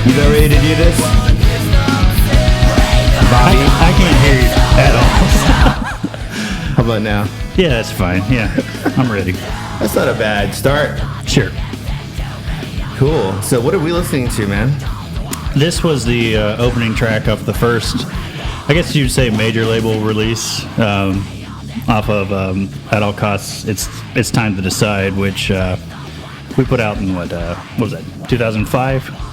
You about ready to do this? Bobby? I can't hear you at all. How about now? Yeah, that's fine. Yeah, I'm ready. That's not a bad start. Sure. Cool. So what are we listening to, man? This was the opening track of the first, I guess you'd say, major label release off of At All Costs. It's Time to Decide, which we put out in what was that? 2005.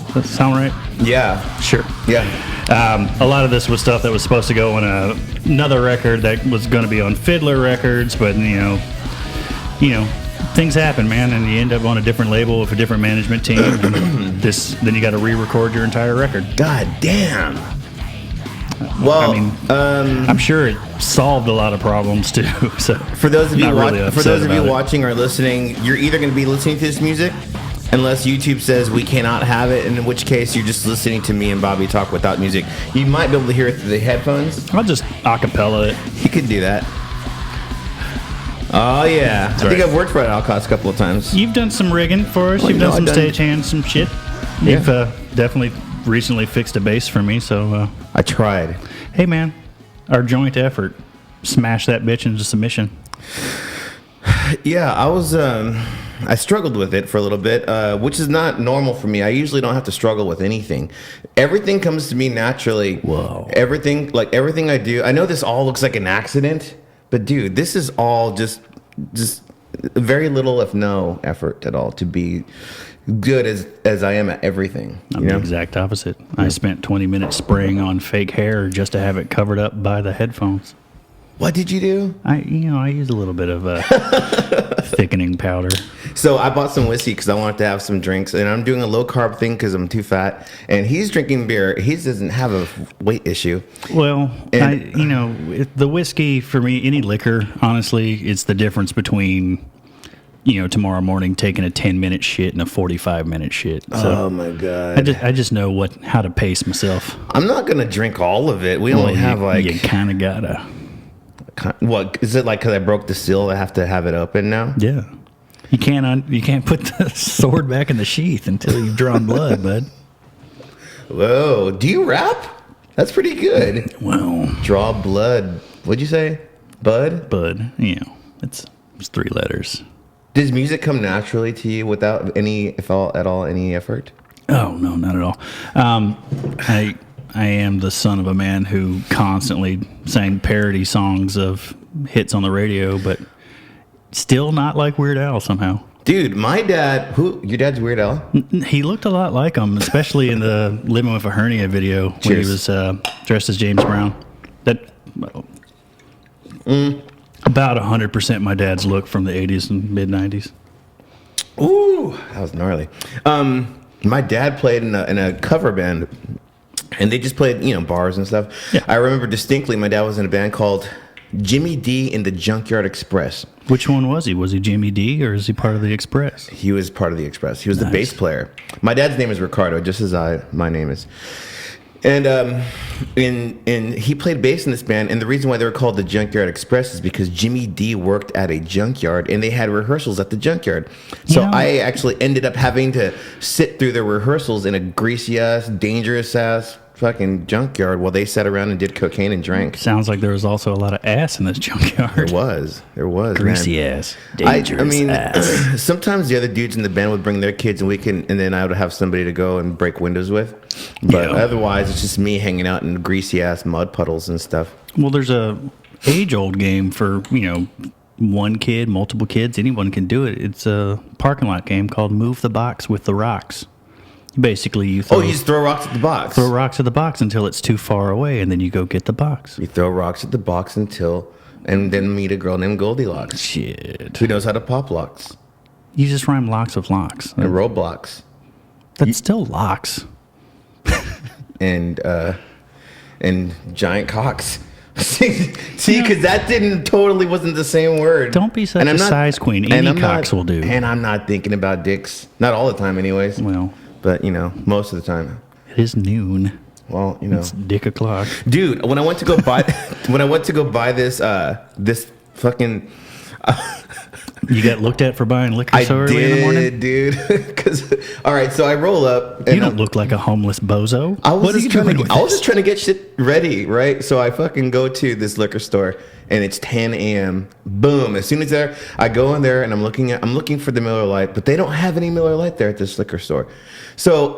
Does that sound right? Yeah. Sure. Yeah. A lot of this was stuff that was supposed to go on another record that was going to be on Fiddler Records, but you know, things happen, man, and you end up on a different label with a different management team. And then you got to re-record your entire record. God damn. Well, I mean, I'm sure it solved a lot of problems too. So for those of you really watching or listening, you're either going to be listening to this music, unless YouTube says we cannot have it, in which case you're just listening to me and Bobby talk without music. You might be able to hear it through the headphones. I'll just acapella it. You could do that. Oh yeah, I think I've worked for At All Costs a couple of times. You've done some rigging for us. You've done some stagehand, some shit. Yeah. You've definitely recently fixed a bass for me. So I tried. Hey man, our joint effort. Smash that bitch into submission. Yeah, I struggled with it for a little bit, which is not normal for me. I usually don't have to struggle with anything. Everything comes to me naturally. Whoa. Everything I do. I know this all looks like an accident, but dude, this is all just very little, if no, effort at all to be good as I am at everything. I'm the exact opposite. I spent 20 minutes spraying on fake hair just to have it covered up by the headphones. What did you do? I use a little bit of thickening powder. So I bought some whiskey because I wanted to have some drinks, and I'm doing a low carb thing because I'm too fat. And he's drinking beer. He doesn't have a weight issue. Well, the whiskey for me, any liquor, honestly, it's the difference between tomorrow morning taking a 10-minute shit and a 45-minute shit. So oh my god! I just know how to pace myself. I'm not gonna drink all of it. We only have you kind of gotta. What is it like? Because I broke the seal, I have to have it open now. Yeah, you can't put the sword back in the sheath until you've drawn blood, bud. Whoa! Do you rap? That's pretty good. Well, draw blood. What'd you say? Bud. Bud. It's 3 letters. Does music come naturally to you without any effort? Oh no, not at all. I am the son of a man who constantly sang parody songs of hits on the radio, but still not like Weird Al somehow. Dude, my dad, your dad's Weird Al? He looked a lot like him, especially in the Living with a Hernia video when he was dressed as James Brown. About 100% my dad's look from the 80s and mid-90s. Ooh, that was gnarly. My dad played in a cover band. And they just played, bars and stuff. Yeah. I remember distinctly my dad was in a band called Jimmy D and the Junkyard Express. Which one was he? Was he Jimmy D or is he part of the Express? He was part of the Express. He was the bass player. My dad's name is Ricardo, just as my name is. And he played bass in this band, and the reason why they were called the Junkyard Express is because Jimmy D worked at a junkyard, and they had rehearsals at the junkyard. So I actually ended up having to sit through their rehearsals in a greasy-ass, dangerous-ass fucking junkyard while they sat around and did cocaine and drank. Sounds like there was also a lot of ass in this junkyard. There was greasy man. Ass, dangerous ass. Sometimes the other dudes in the band would bring their kids, and then I would have somebody to go and break windows with. But otherwise, it's just me hanging out in greasy ass mud puddles and stuff. Well, there's a age-old game for one kid, multiple kids, anyone can do it. It's a parking lot game called Move the Box with the Rocks. Basically, you just throw rocks at the box. Throw rocks at the box until it's too far away, and then you go get the box. You throw rocks at the box and then meet a girl named Goldilocks. Shit. Who knows how to pop locks? You just rhyme locks with locks. And Roblox. That's still locks. and giant cocks. See, because that wasn't the same word. Don't be such a size queen. Any cocks will do. And I'm not thinking about dicks. Not all the time, anyways. Well, but most of the time. It is noon. Well, it's dick o'clock, dude. When I went to go buy, this fucking You got looked at for buying liquor I so early in the morning? dude. Because all right, so I roll up. And You don't look like a homeless bozo. I was What are just you trying doing to. with I was this? just trying to get shit ready, right? So I fucking go to this liquor store, and it's 10 a.m. Boom! As soon as I go in there, and I'm looking for the Miller Lite, but they don't have any Miller Lite there at this liquor store. So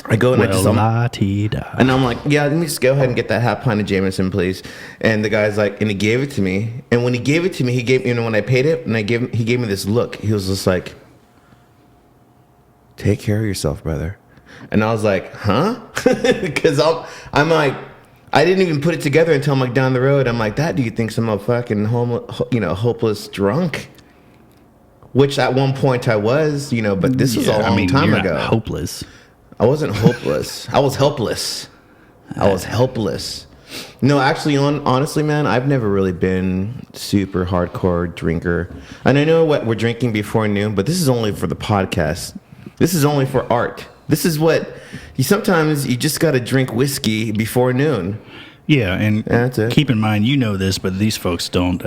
I go and La-ti-da. and I'm like, yeah, let me just go ahead and get that half pint of Jameson, please. And the guy's like, and he gave it to me. And when he gave it to me, he gave, when I paid it, and he gave me this look. He was just like, take care of yourself, brother. And I was like, huh? Because I'm like, I didn't even put it together until I'm like down the road. I'm like, that dude thinks I'm a fucking hopeless drunk. Which at one point I was, but this was a long time you're ago. Not hopeless. I wasn't hopeless. I was helpless. No, actually, honestly, man, I've never really been super hardcore drinker. And I know what we're drinking before noon, but this is only for the podcast. This is only for art. This is what sometimes you just got to drink whiskey before noon. Yeah, and That's it. keep in mind, you know this, but these folks don't.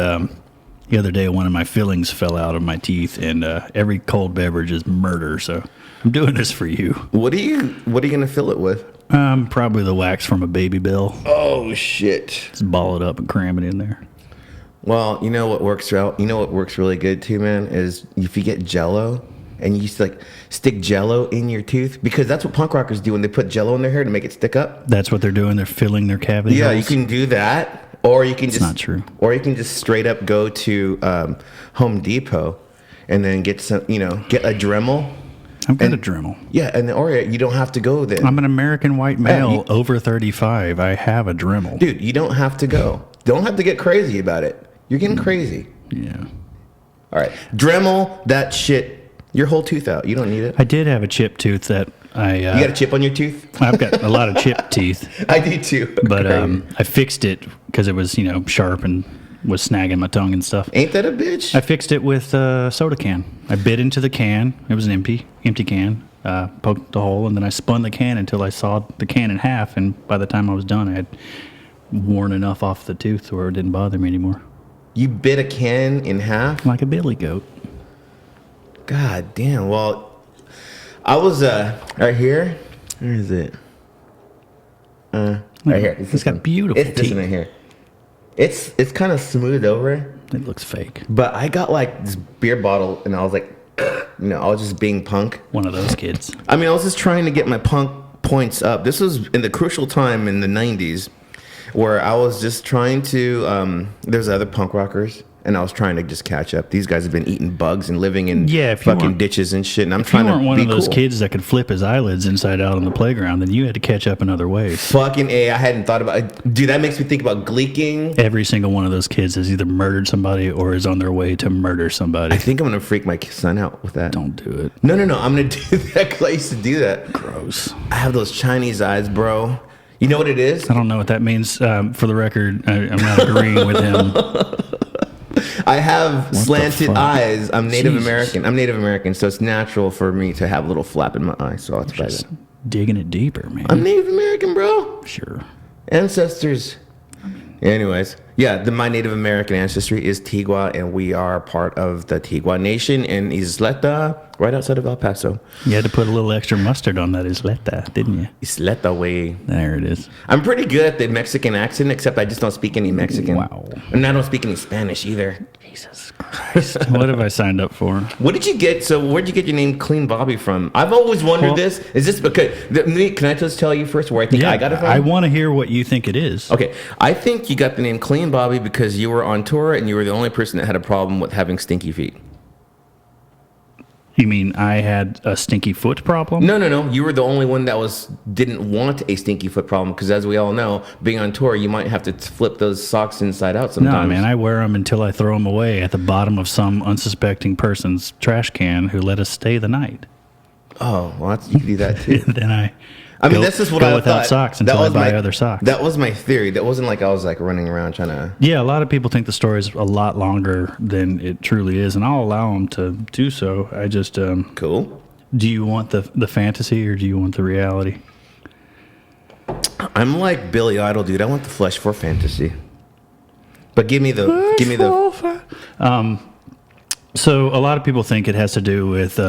The other day, one of my fillings fell out of my teeth, and every cold beverage is murder. So I'm doing this for you. What are you gonna fill it with? Probably the wax from a baby bill. Oh shit! Just ball it up and cram it in there. Well, you know what works out. You know what works really good too, man, is if you get Jello and you stick Jello in your tooth, because that's what punk rockers do when they put Jello in their hair to make it stick up. That's what they're doing. They're filling their cavity. Yeah, holes. you can do that. Or you can not true. Or you can just straight up go to Home Depot and then get get a Dremel. I've got a Dremel. Yeah, or you don't have to go there. I'm an American white male over 35. I have a Dremel. Dude, you don't have to go. Don't have to get crazy about it. You're getting crazy. Yeah. All right. Dremel that shit. Your whole tooth out. You don't need it. I did have a chipped tooth that I... you got a chip on your tooth? I've got a lot of chipped teeth. I do too. But I fixed it because it was, sharp and was snagging my tongue and stuff. Ain't that a bitch? I fixed it with a soda can. I bit into the can. It was an empty can. Poked the hole, and then I spun the can until I sawed the can in half. And by the time I was done, I had worn enough off the tooth where it didn't bother me anymore. You bit a can in half? Like a billy goat. God damn. Well, I was right here. Where is it? Right here. It's got beautiful It's this teeth. one right here. It's kind of smoothed over, It looks fake. but I got like this beer bottle, and I was like, I was just being punk. One of those kids. I mean, I was just trying to get my punk points up. This was in the crucial time in the 90s where I was just trying to, there's other punk rockers, and I was trying to just catch up. These guys have been eating bugs and living in fucking ditches and shit, and I'm trying to be cool. If you weren't one of those kids that could flip his eyelids inside out on the playground, then you had to catch up in other ways. Fucking A, I hadn't thought about it. Dude, that makes me think about gleeking. Every single one of those kids has either murdered somebody or is on their way to murder somebody. I think I'm going to freak my son out with that. Don't do it. No, I'm going to do that because I used to do that. Gross. I have those Chinese eyes, bro. You know what it is? I don't know what that means. For the record, I'm not agreeing with him. I have slanted fuck? eyes. I'm Native Jesus. American. I'm Native American, so it's natural for me to have a little flap in my eye. So that's why Just digging it deeper, man. I'm Native American, bro. Sure. Ancestors. Anyways, yeah, my Native American ancestry is Tigua, and we are part of the Tigua Nation in Isleta, right outside of El Paso. You had to put a little extra mustard on that Isleta, didn't you? Isleta way. There it is. I'm pretty good at the Mexican accent, except I just don't speak any Mexican. Wow. And I don't speak any Spanish either. Jesus Christ. What have I signed up for? What did you get? So where'd you get your name Clean Bobby from? I've always wondered this. Is this because... Can I just tell you first where I think I got it from? I want to hear what you think it is. Okay, I think you got the name Clean Bobby because you were on tour and you were the only person that had a problem with having stinky feet. You mean I had a stinky foot problem? No. You were the only one that didn't want a stinky foot problem because, as we all know, being on tour, you might have to flip those socks inside out sometimes. No, man, I wear them until I throw them away at the bottom of some unsuspecting person's trash can who let us stay the night. Oh, well, you can do that too. Then That's just what go I without thought. socks until I buy other socks. That was my theory. That wasn't like I was like running around trying to... Yeah, a lot of people think the story is a lot longer than it truly is, and I'll allow them to do so. I just... Cool. Do you want the fantasy or do you want the reality? I'm like Billy Idol, dude. I want the flesh for fantasy. But give me the... So a lot of people think it has to do with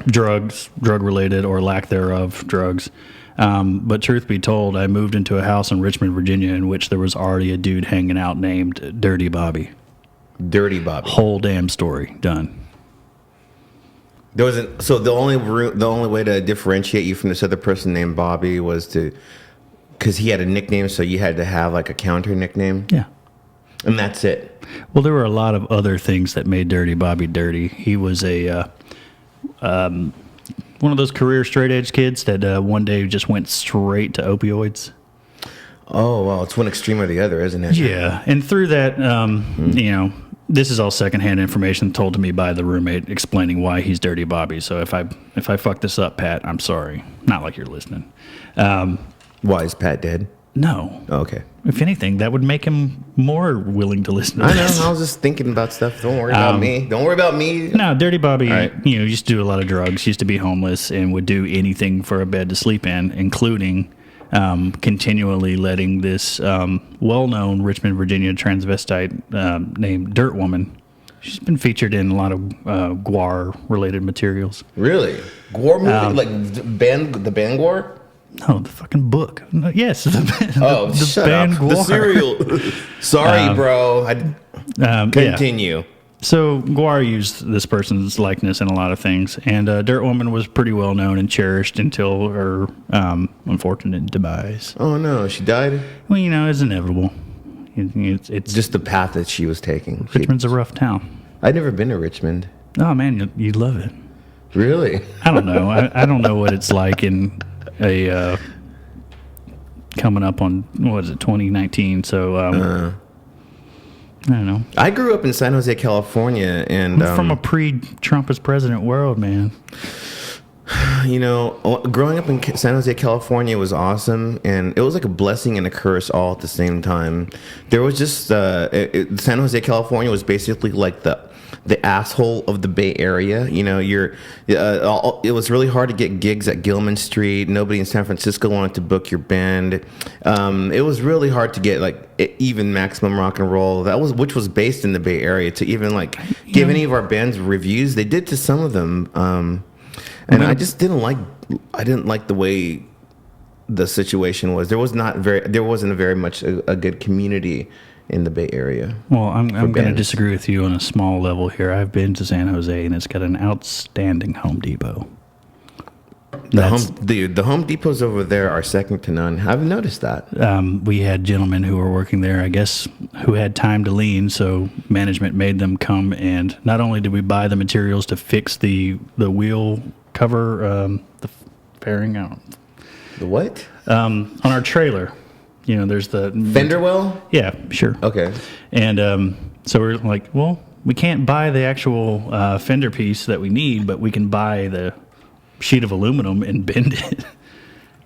drugs, drug-related or lack thereof drugs. But truth be told, I moved into a house in Richmond, Virginia, in which there was already a dude hanging out named Dirty Bobby. Dirty Bobby. Whole damn story done. There wasn't. So the only way to differentiate you from this other person named Bobby was because he had a nickname, so you had to have like a counter nickname. Yeah. And that's it. Well, there were a lot of other things that made Dirty Bobby dirty. He was a one of those career straight edge kids that one day just went straight to opioids. Oh, well, it's one extreme or the other, isn't it? Yeah, and through that, you know, this is all secondhand information told to me by the roommate explaining why he's Dirty Bobby. So if I fuck this up, Pat, I'm sorry. Not like you're listening. Why is Pat dead? No. Oh, okay. If anything, that would make him more willing to listen to I know. this. I was just thinking about stuff. Don't worry about me. Don't worry about me. No, Dirty Bobby, Right. you know, used to do a lot of drugs, used to be homeless, and would do anything for a bed to sleep in, including continually letting this well-known Richmond, Virginia transvestite named Dirt Woman. She's been featured in a lot of Guar-related materials. Really? Gore movie? Like the band Gore? No, the fucking book. No, yes. Oh, the shut band up. Guar. The cereal. Sorry, bro. Continue. Yeah. So Guar used this person's likeness in a lot of things, and Dirt Woman was pretty well known and cherished until her unfortunate demise. Oh, no. She died? Well, you know, it's inevitable. It's Just the path that she was taking. Richmond's a rough town. I'd never been to Richmond. Oh man, you'd love it. Really? I don't know. I don't know what it's like in a coming up on what is it, 2019? So I don't know. I grew up in San Jose, California, and I'm from a pre-Trump as president world, man. you know, growing up in San Jose, California was awesome, and it was like a blessing and a curse all at the same time. There was just San Jose, California was basically like the asshole of the Bay Area. You know, it was really hard to get gigs at Gilman Street. Nobody in San Francisco wanted to book your band. It was really hard to get like even Maximum Rock and Roll, which was based in the Bay Area, to even like give any of our bands reviews. They did to some of them, and I just didn't like the way the situation was. There wasn't very much a good community in the Bay Area. Well, I'm going to disagree with you on a small level here. I've been to San Jose, and it's got an outstanding Home Depot. The Home Depots over there are second to none. I've noticed that. We had gentlemen who were working there, I guess, who had time to lean, so management made them come, and not only did we buy the materials to fix the wheel cover, the fairing out. The what? On our trailer. You know, there's the fender well. Yeah, sure. Okay. And so we're like, well, we can't buy the actual fender piece that we need, but we can buy the sheet of aluminum and bend it.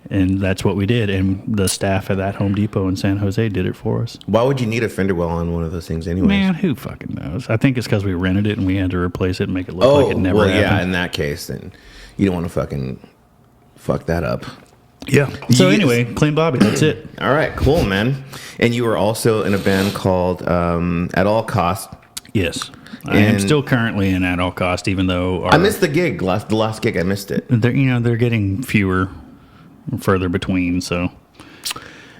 And that's what we did. And the staff at that Home Depot in San Jose did it for us. Why would you need a fender well on one of those things anyways? Man, who fucking knows? I think it's because we rented it and we had to replace it and make it look like it never happened. Yeah, in that case, then you don't want to fucking fuck that up. Yeah. So anyway, Clean Bobby, that's it. All right, cool, man. And you were also in a band called At All Cost. Yes. I am still currently in At All Cost, even though... I missed the gig, the last gig, I missed it. They're getting fewer, further between, so...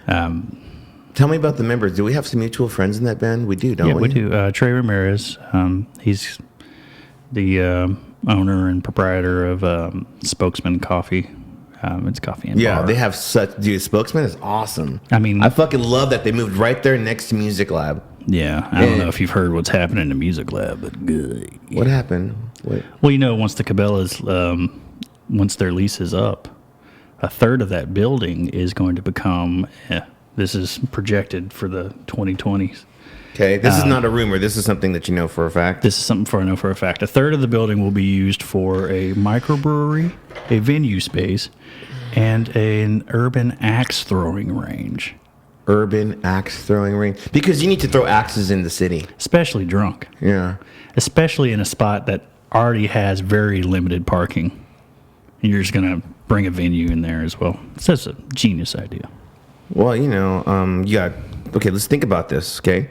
Tell me about the members. Do we have some mutual friends in that band? We do, don't we? Yeah, we do. Trey Ramirez, he's the owner and proprietor of Spokesman Coffee. It's coffee and bar. Yeah, they have dude, Spokesman is awesome. I mean, I fucking love that they moved right there next to Music Lab. Yeah, I don't know if you've heard what's happening to Music Lab, but good. What happened? Wait. Well, you know, once the Cabela's, once their lease is up, a third of that building is going to become, this is projected for the 2020s. Okay, this is not a rumor. This is something that you know for a fact. This is something I know for a fact. A third of the building will be used for a microbrewery, a venue space, and an urban axe throwing range. Urban axe throwing range? Because you need to throw axes in the city. Especially drunk. Yeah. Especially in a spot that already has very limited parking. And you're just going to bring a venue in there as well. It's just a genius idea. Well, you know, okay, let's think about this, okay?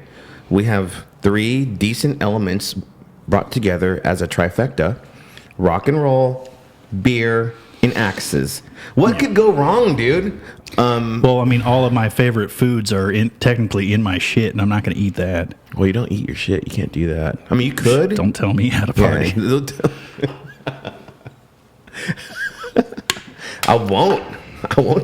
We have 3 decent elements brought together as a trifecta: rock and roll, beer, and axes. What could go wrong, dude? Well, I mean, all of my favorite foods are technically in my shit, and I'm not going to eat that. Well, you don't eat your shit. You can't do that. I mean, you could. Don't tell me how to party. Yeah. I won't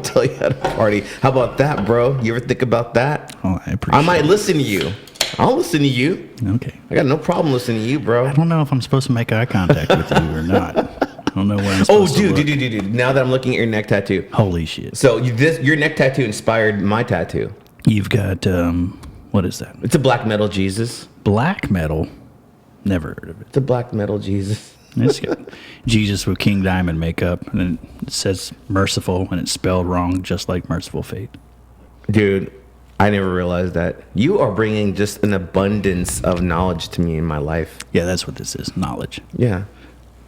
tell you how to party. How about that, bro? You ever think about that? Oh, I appreciate I might listen to you. I'll listen to you. Okay. I got no problem listening to you, bro. I don't know if I'm supposed to make eye contact with you or not. I don't know where I'm Oh, supposed to look. dude. Now that I'm looking at your neck tattoo. Holy shit. So your neck tattoo inspired my tattoo. You've got, what is that? It's a black metal Jesus. Black metal? Never heard of it. It's a black metal Jesus. It's got Jesus with King Diamond makeup, and then it says merciful, and it's spelled wrong, just like Merciful Fate. Dude, I never realized that. You are bringing just an abundance of knowledge to me in my life. Yeah, that's what this is, knowledge. Yeah.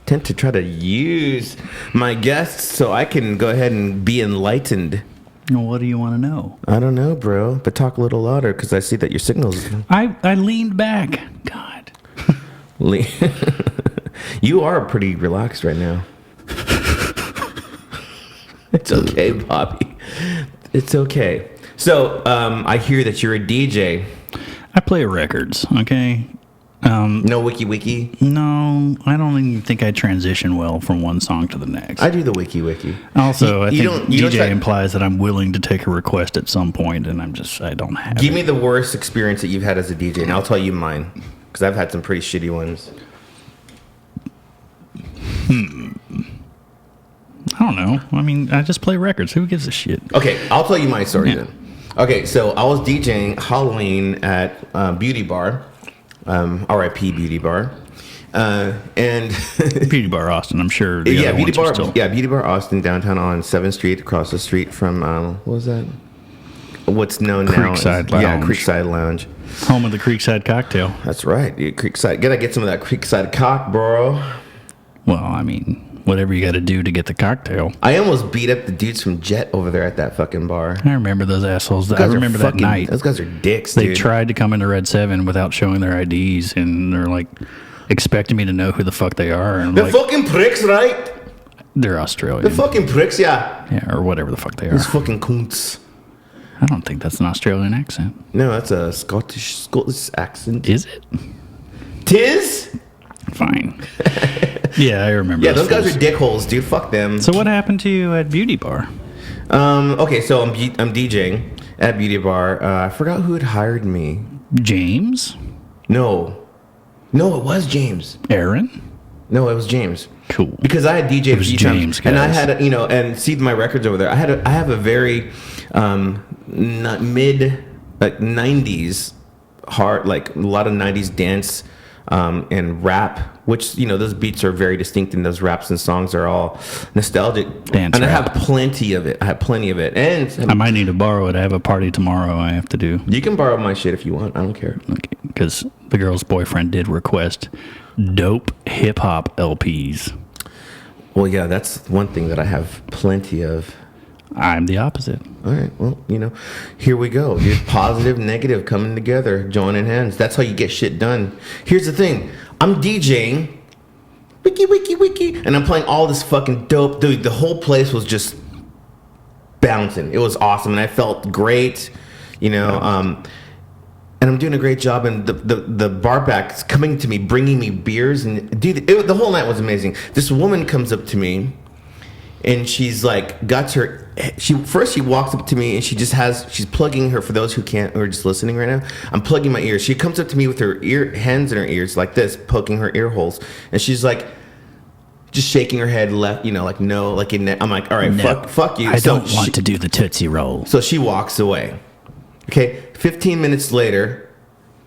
Tend to try to use my guests so I can go ahead and be enlightened. Well, what do you want to know? I don't know, bro, but talk a little louder because I see that your signals. I leaned back. God. You are pretty relaxed right now. It's okay, Bobby. It's okay. So, I hear that you're a DJ. I play records, okay? No wiki. No, I don't even think I transition well from one song to the next. I do the wiki. Also, I think you don't DJ implies that I'm willing to take a request at some point, and I don't have Give it. me the worst experience that you've had as a DJ, and I'll tell you mine. Because I've had some pretty shitty ones. I don't know. I mean, I just play records. Who gives a shit? Okay, I'll tell you my story Yeah. then. Okay, so I was DJing Halloween at Beauty Bar, RIP Beauty Bar, and Beauty Bar Austin, I'm sure. The yeah, other Beauty ones are Bar, still. Beauty Bar Austin, downtown on 7th Street, across the street from what was that? What's known now? Creekside Yeah, Lounge. Creekside Lounge. Home of the Creekside Cocktail. That's right, dude, Creekside. Gotta get some of that Creekside cock, bro. Well, I mean, whatever you got to do to get the cocktail. I almost beat up the dudes from Jet over there at that fucking bar. I remember those assholes. I Those guys are remember that fucking- night. Those guys are dicks, They dude. tried to come into Red 7 without showing their IDs, and they're like expecting me to know who the fuck they are. And I'm The like, fucking pricks, right? they're Australian. The fucking pricks, yeah. Yeah, or whatever the fuck they are. Those fucking cunts. I don't think that's an Australian accent. No, that's a Scottish accent. Is it? Tis? Fine. Yeah, I remember. Yeah, those guys fools. are dickholes, dude. Fuck them. So what happened to you at Beauty Bar? Okay, so I'm DJing at Beauty Bar. I forgot who had hired me. James? No, it was James. Aaron? No, it was James. Cool. Because I had DJed It a was few James, times, and I guys. had and see my records over there. I have a very mid like 90s hard, like a lot of 90s dance and rap, which those beats are very distinct, and those raps and songs are all nostalgic. Dance and rap. I have plenty of it. And I might need to borrow it. I have a party tomorrow I have to do. you can borrow my shit if you want. I don't care. Because the girl's boyfriend did request dope hip-hop LPs. Well, yeah, that's one thing that I have plenty of. I'm the opposite. All right, well, here we go. Here's positive, negative coming together, joining hands. That's how you get shit done. Here's the thing. I'm DJing, wiki, and I'm playing all this fucking dope. Dude, the whole place was just bouncing. It was awesome, and I felt great, and I'm doing a great job, and the bar back's coming to me, bringing me beers, and dude, the whole night was amazing. This woman comes up to me, and she's like, she walks up to me, and she's plugging her, for those who are just listening right now, I'm plugging my ears. She comes up to me with her hands in her ears like this, poking her ear holes, and she's like, just shaking her head left, like no, like I'm like, all right, No, fuck you. I don't want to do the Tootsie Roll. So she walks away. Okay, 15 minutes later,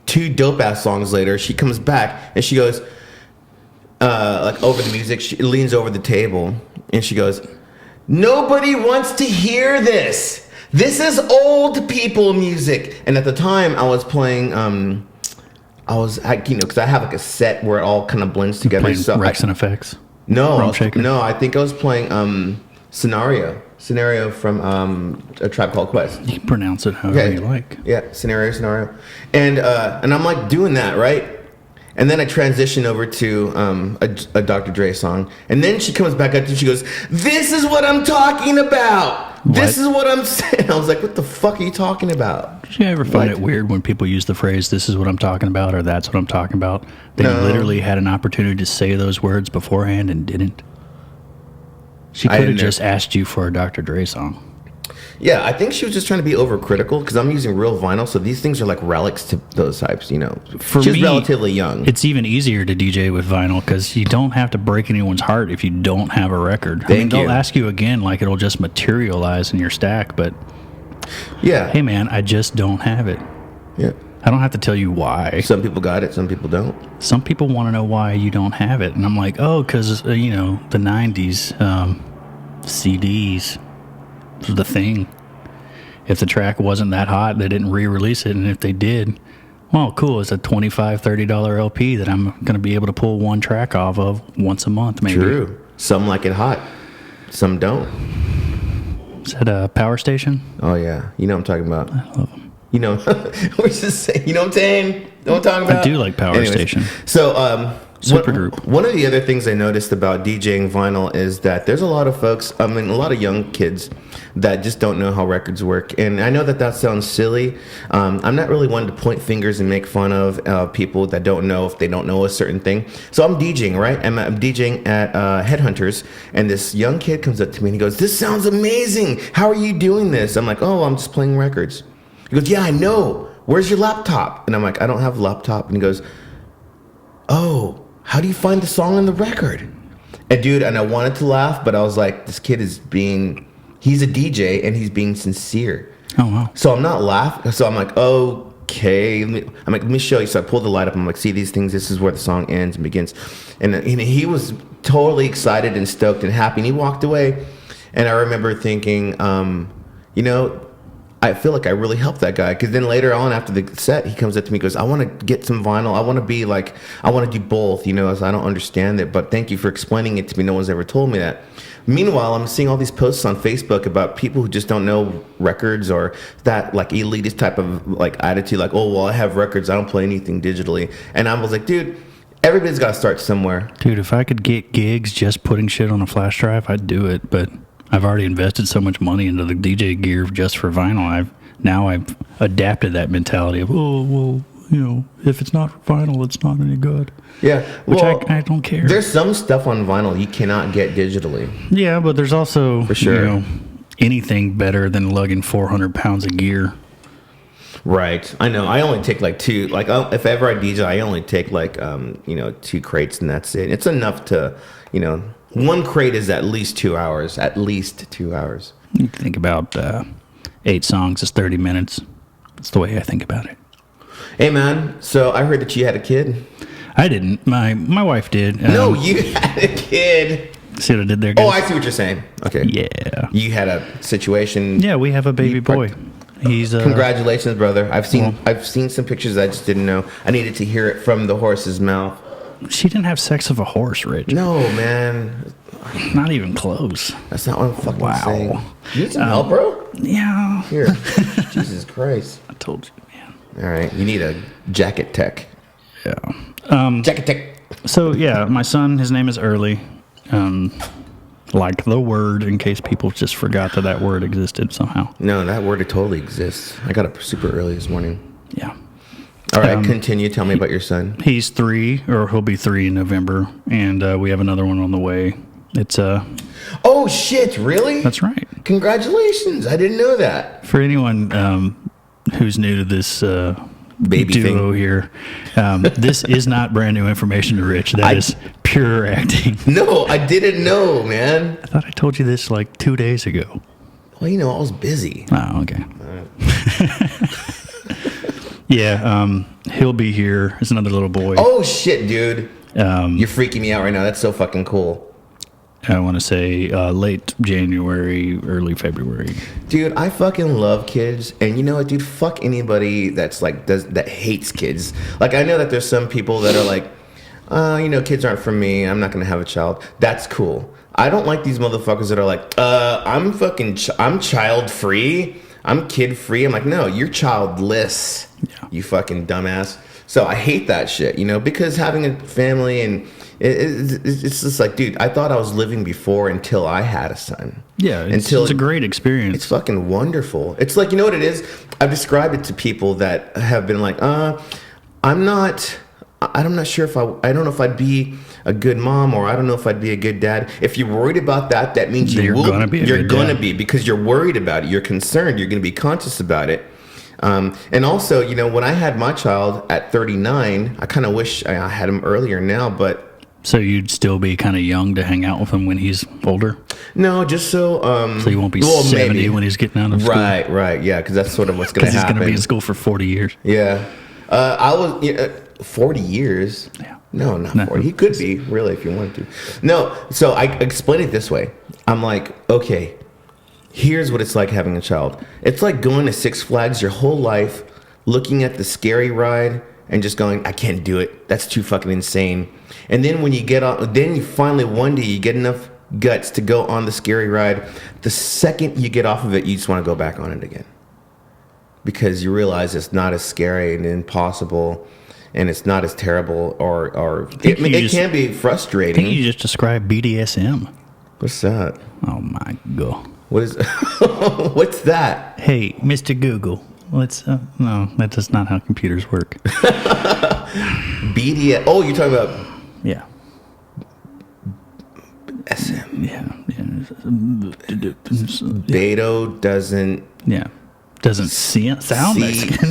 2 dope-ass songs later, she comes back, and she goes, like over the music, she leans over the table, and she goes, "Nobody wants to hear this. This is old people music." And at the time, I was playing, because I have like a set where it all kind of blends together. Playing So Rex and Effects. no, Shaker? no, I think I was playing Scenario from A Tribe Called Quest. You can pronounce it however you like. Yeah, scenario. And I'm like doing that, right? And then I transition over to a Dr. Dre song. And then she comes back up and she goes, "This is what I'm talking about. This is what I'm saying." I was like, what the fuck are you talking about? Did you ever find it weird when people use the phrase, "this is what I'm talking about," or "that's what I'm talking about"? They literally had an opportunity to say those words beforehand and didn't. She could have just asked you for a Dr. Dre song. Yeah, I think she was just trying to be overcritical because I'm using real vinyl, so these things are like relics to those types, you know. For She's me, relatively young. It's even easier to DJ with vinyl because you don't have to break anyone's heart if you don't have a record. They'll ask you again, like it'll just materialize in your stack, but yeah, hey man, I just don't have it. Yeah. I don't have to tell you why. Some people got it, some people don't. Some people want to know why you don't have it, and I'm like, oh, because you know, the 90s CDs was the thing. If the track wasn't that hot, they didn't re-release it, and if they did, well, cool, it's a $25, $30 LP that I'm going to be able to pull one track off of once a month, maybe. True. Some like it hot, some don't. Is that a power station? Oh yeah, you know what I'm talking about. I love them. You know, we're just saying, you know what I'm saying? You know what I'm talking about? I do like Power Station. So, Supergroup. One of the other things I noticed about DJing vinyl is that there's a lot of folks, a lot of young kids that just don't know how records work. And I know that sounds silly. I'm not really one to point fingers and make fun of people that don't know if they don't know a certain thing. So I'm DJing, right? I'm DJing at Headhunters, and this young kid comes up to me and he goes, "This sounds amazing. How are you doing this?" I'm like, "Oh, I'm just playing records." He goes, "Yeah, I know. Where's your laptop?" And I'm like, "I don't have a laptop." And he goes, "Oh, how do you find the song on the record?" And dude, and I wanted to laugh, but I was like, this kid is he's a DJ and he's being sincere. Oh, wow. So I'm not laughing. So I'm like, okay. Let me show you. So I pulled the light up. I'm like, see these things? This is where the song ends and begins. And he was totally excited and stoked and happy. And he walked away. And I remember thinking, you know, I feel like I really helped that guy, because then later on after the set, he comes up to me and goes, "I want to get some vinyl. I want to be like, I want to do both, you know, so I don't understand it, but thank you for explaining it to me. No one's ever told me that." Meanwhile, I'm seeing all these posts on Facebook about people who just don't know records, or that like elitist type of like attitude, like, "Oh, well, I have records. I don't play anything digitally." And I was like, dude, everybody's got to start somewhere. Dude, if I could get gigs just putting shit on a flash drive, I'd do it, but I've already invested so much money into the DJ gear just for vinyl. I've adapted that mentality of, oh, well, you know, if it's not vinyl, it's not any good. Yeah. Which I don't care. There's some stuff on vinyl you cannot get digitally. Yeah, but there's also, for sure, you know, anything better than lugging 400 pounds of gear. Right. I know. I only take like two, like if ever I DJ, I only take like, you know, 2 crates, and that's it. It's enough to, you know, 1 crate is at least 2 hours, You think about 8 songs is 30 minutes. That's the way I think about it. Hey, man, so I heard that you had a kid. I didn't. My wife did. No, you had a kid. See what I did there, guys? Oh, I see what you're saying. Okay. Yeah. You had a situation. Yeah, we have a baby boy. He's Congratulations, brother. I've seen some pictures I just didn't know. I needed to hear it from the horse's mouth. She didn't have sex of a horse, Rich. No, man. Not even close. That's not what I'm fucking saying. You need some help, bro? Yeah. Here. Jesus Christ. I told you, man. All right. You need a jacket tech. Yeah. Jacket tech. So, yeah, my son, his name is Early. Like the word, in case people just forgot that word existed somehow. No, that word totally exists. I got up super early this morning. Yeah. All right, continue. Tell me about your son. He's 3, or he'll be 3 in November, and we have another one on the way. It's Oh shit! Really? That's right. Congratulations! I didn't know that. For anyone who's new to this baby duo thing here, this is not brand new information to Rich. That is pure acting. No, I didn't know, man. I thought I told you this like 2 days ago. Well, you know, I was busy. Oh, okay. Yeah, he'll be here. There's another little boy. Oh shit, dude! You're freaking me out right now. That's so fucking cool. I want to say late January, early February. Dude, I fucking love kids, and you know what, dude? Fuck anybody that's like that hates kids. Like, I know that there's some people that are like, you know, kids aren't for me. I'm not gonna have a child. That's cool. I don't like these motherfuckers that are like, I'm child free. I'm kid free. I'm like, no, you're childless. Yeah. You fucking dumbass. So I hate that shit, because having a family and it's just like, dude, I thought I was living before until I had a son. Yeah, it's a great experience. It's fucking wonderful. It's like, you know what it is? I've described it to people that have been like, I'm not sure I don't know if I'd be a good mom, or I don't know if I'd be a good dad. If you're worried about that, that means you're going to be, because you're worried about it. You're concerned. You're going to be conscious about it. And also, when I had my child at 39, I kind of wish I had him earlier now, but. So you'd still be kind of young to hang out with him when he's older? No, just so. So you won't be 70 maybe. When he's getting out of school? Right, yeah, because that's sort of what's going to happen. Because he's going to be in school for 40 years. Yeah. I was 40 years. Yeah. No, not 40. He could be, really, if you wanted to. No, so I explain it this way. I'm like, okay, here's what it's like having a child. It's like going to Six Flags your whole life, looking at the scary ride, and just going, I can't do it. That's too fucking insane. And then when you get on, then you finally one day you get enough guts to go on the scary ride. The second you get off of it, you just want to go back on it again. Because you realize it's not as scary and impossible, and it's not as terrible, or it can be frustrating. I think you just described BDSM. What's that? Oh my God. What is? What's that? Hey, Mr. Google. Let's no, that's not how computers work. BDSM. Oh, you're talking about. Yeah. SM. Yeah. Beto doesn't. Yeah. Doesn't sound Mexican.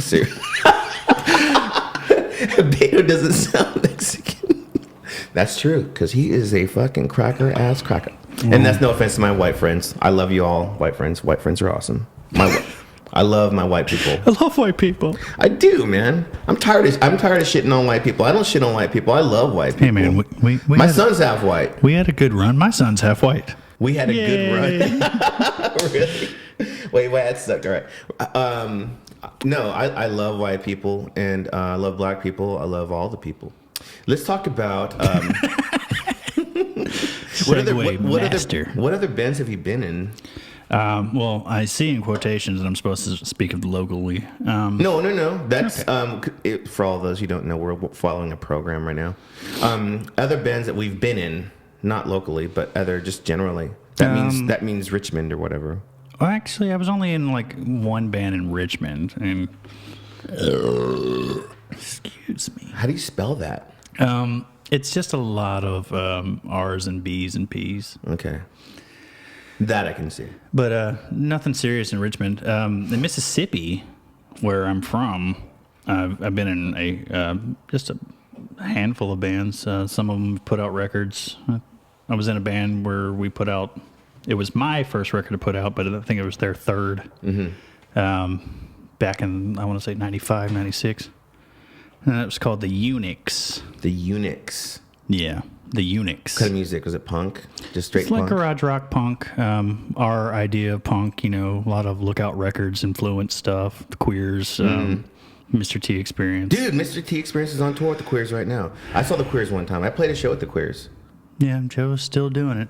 Beto doesn't sound Mexican. That's true, because he is a fucking cracker-ass cracker. And that's no offense to my white friends. I love you all, white friends. White friends are awesome. I love my white people. I love white people. I do, man. I'm tired of shitting on white people. I don't shit on white people. I love white people. Hey, man, we my son's half white. We had a good run. My son's half white. We had a good run. Really? Wait, that sucked. All right. No, I love white people, and I love black people. I love all the people. Let's talk about what other bands have you been in? Well, I see in quotations that I'm supposed to speak of locally. No. That's okay. For all those who don't know, we're following a program right now. Other bands that we've been in, not locally, but other just generally. That means Richmond or whatever. Well, actually, I was only in like one band in Richmond, and excuse me. How do you spell that? It's just a lot of R's and B's and P's. Okay. That I can see. But nothing serious in Richmond. In Mississippi, where I'm from, I've been in just a handful of bands. Some of them put out records. I was in a band where we put out, it was my first record to put out, but I think it was their third. Mm-hmm. Back in, I want to say, 95, 96. And it was called the Eunuchs. The Eunuchs. Yeah, the Eunuchs. What kind of music? Was it punk? Just straight punk? It's like garage rock punk. Our idea of punk, a lot of Lookout Records influenced stuff. The Queers, Mr. T Experience. Dude, Mr. T Experience is on tour with the Queers right now. I saw the Queers one time. I played a show with the Queers. Yeah, Joe's still doing it.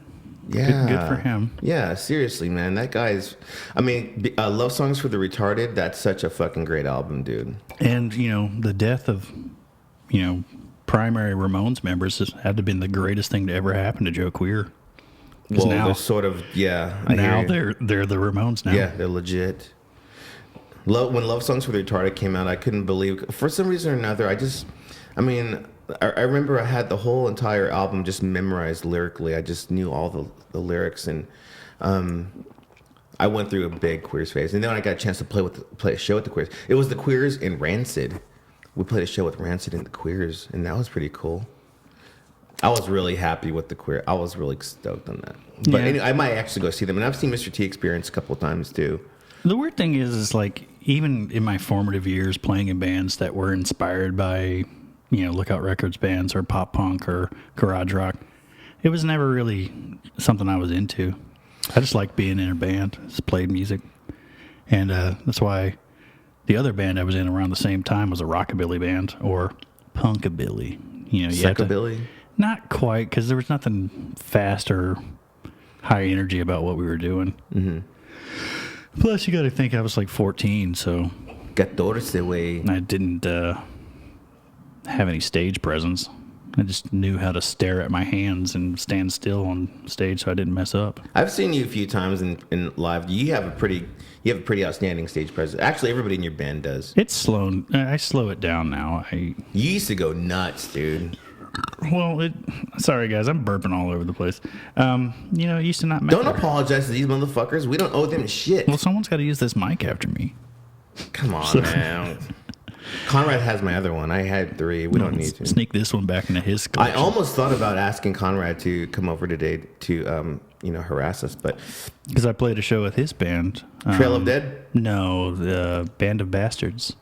Yeah. Good for him. Yeah, seriously, man. That guy's... Love Songs for the Retarded, that's such a fucking great album, dude. And, the death of, primary Ramones members has had to have been the greatest thing to ever happen to Joe Queer. Well, now, they're sort of... Yeah, now they're the Ramones now. Yeah, they're legit. When Love Songs for the Retarded came out, I couldn't believe... For some reason or another, I remember I had the whole entire album just memorized lyrically. I just knew all the lyrics, and I went through a big Queers phase. And then I got a chance to play a show with the Queers. It was the Queers and Rancid. We played a show with Rancid and the Queers, and that was pretty cool. I was really happy with the Queer. I was really stoked on that. But anyway, I might actually go see them. And I've seen Mr. T Experience a couple of times too. The weird thing is like even in my formative years playing in bands that were inspired by Lookout Records bands or pop punk or garage rock, it was never really something I was into. I just liked being in a band, just played music. And that's why the other band I was in around the same time was a rockabilly band or punkabilly. Psychobilly? Not quite, because there was nothing fast or high energy about what we were doing. Mm-hmm. Plus, you got to think I was like 14, so... 14, güey. I didn't... have any stage presence. I just knew how to stare at my hands and stand still on stage so I didn't mess up. I've seen you a few times in live. You have a pretty outstanding stage presence. Actually, everybody in your band does. It's slow. I slow it down now. You used to go nuts, dude. Well, sorry guys, I'm burping all over the place. It used to not matter. Don't apologize to these motherfuckers. We don't owe them shit. Well, someone's got to use this mic after me. Come on, man. Conrad has my other one. I had 3. We don't need to sneak this one back into his collection. I almost thought about asking Conrad to come over today to harass us, but because I played a show with his band. Trail of Dead? No, the Band of Bastards.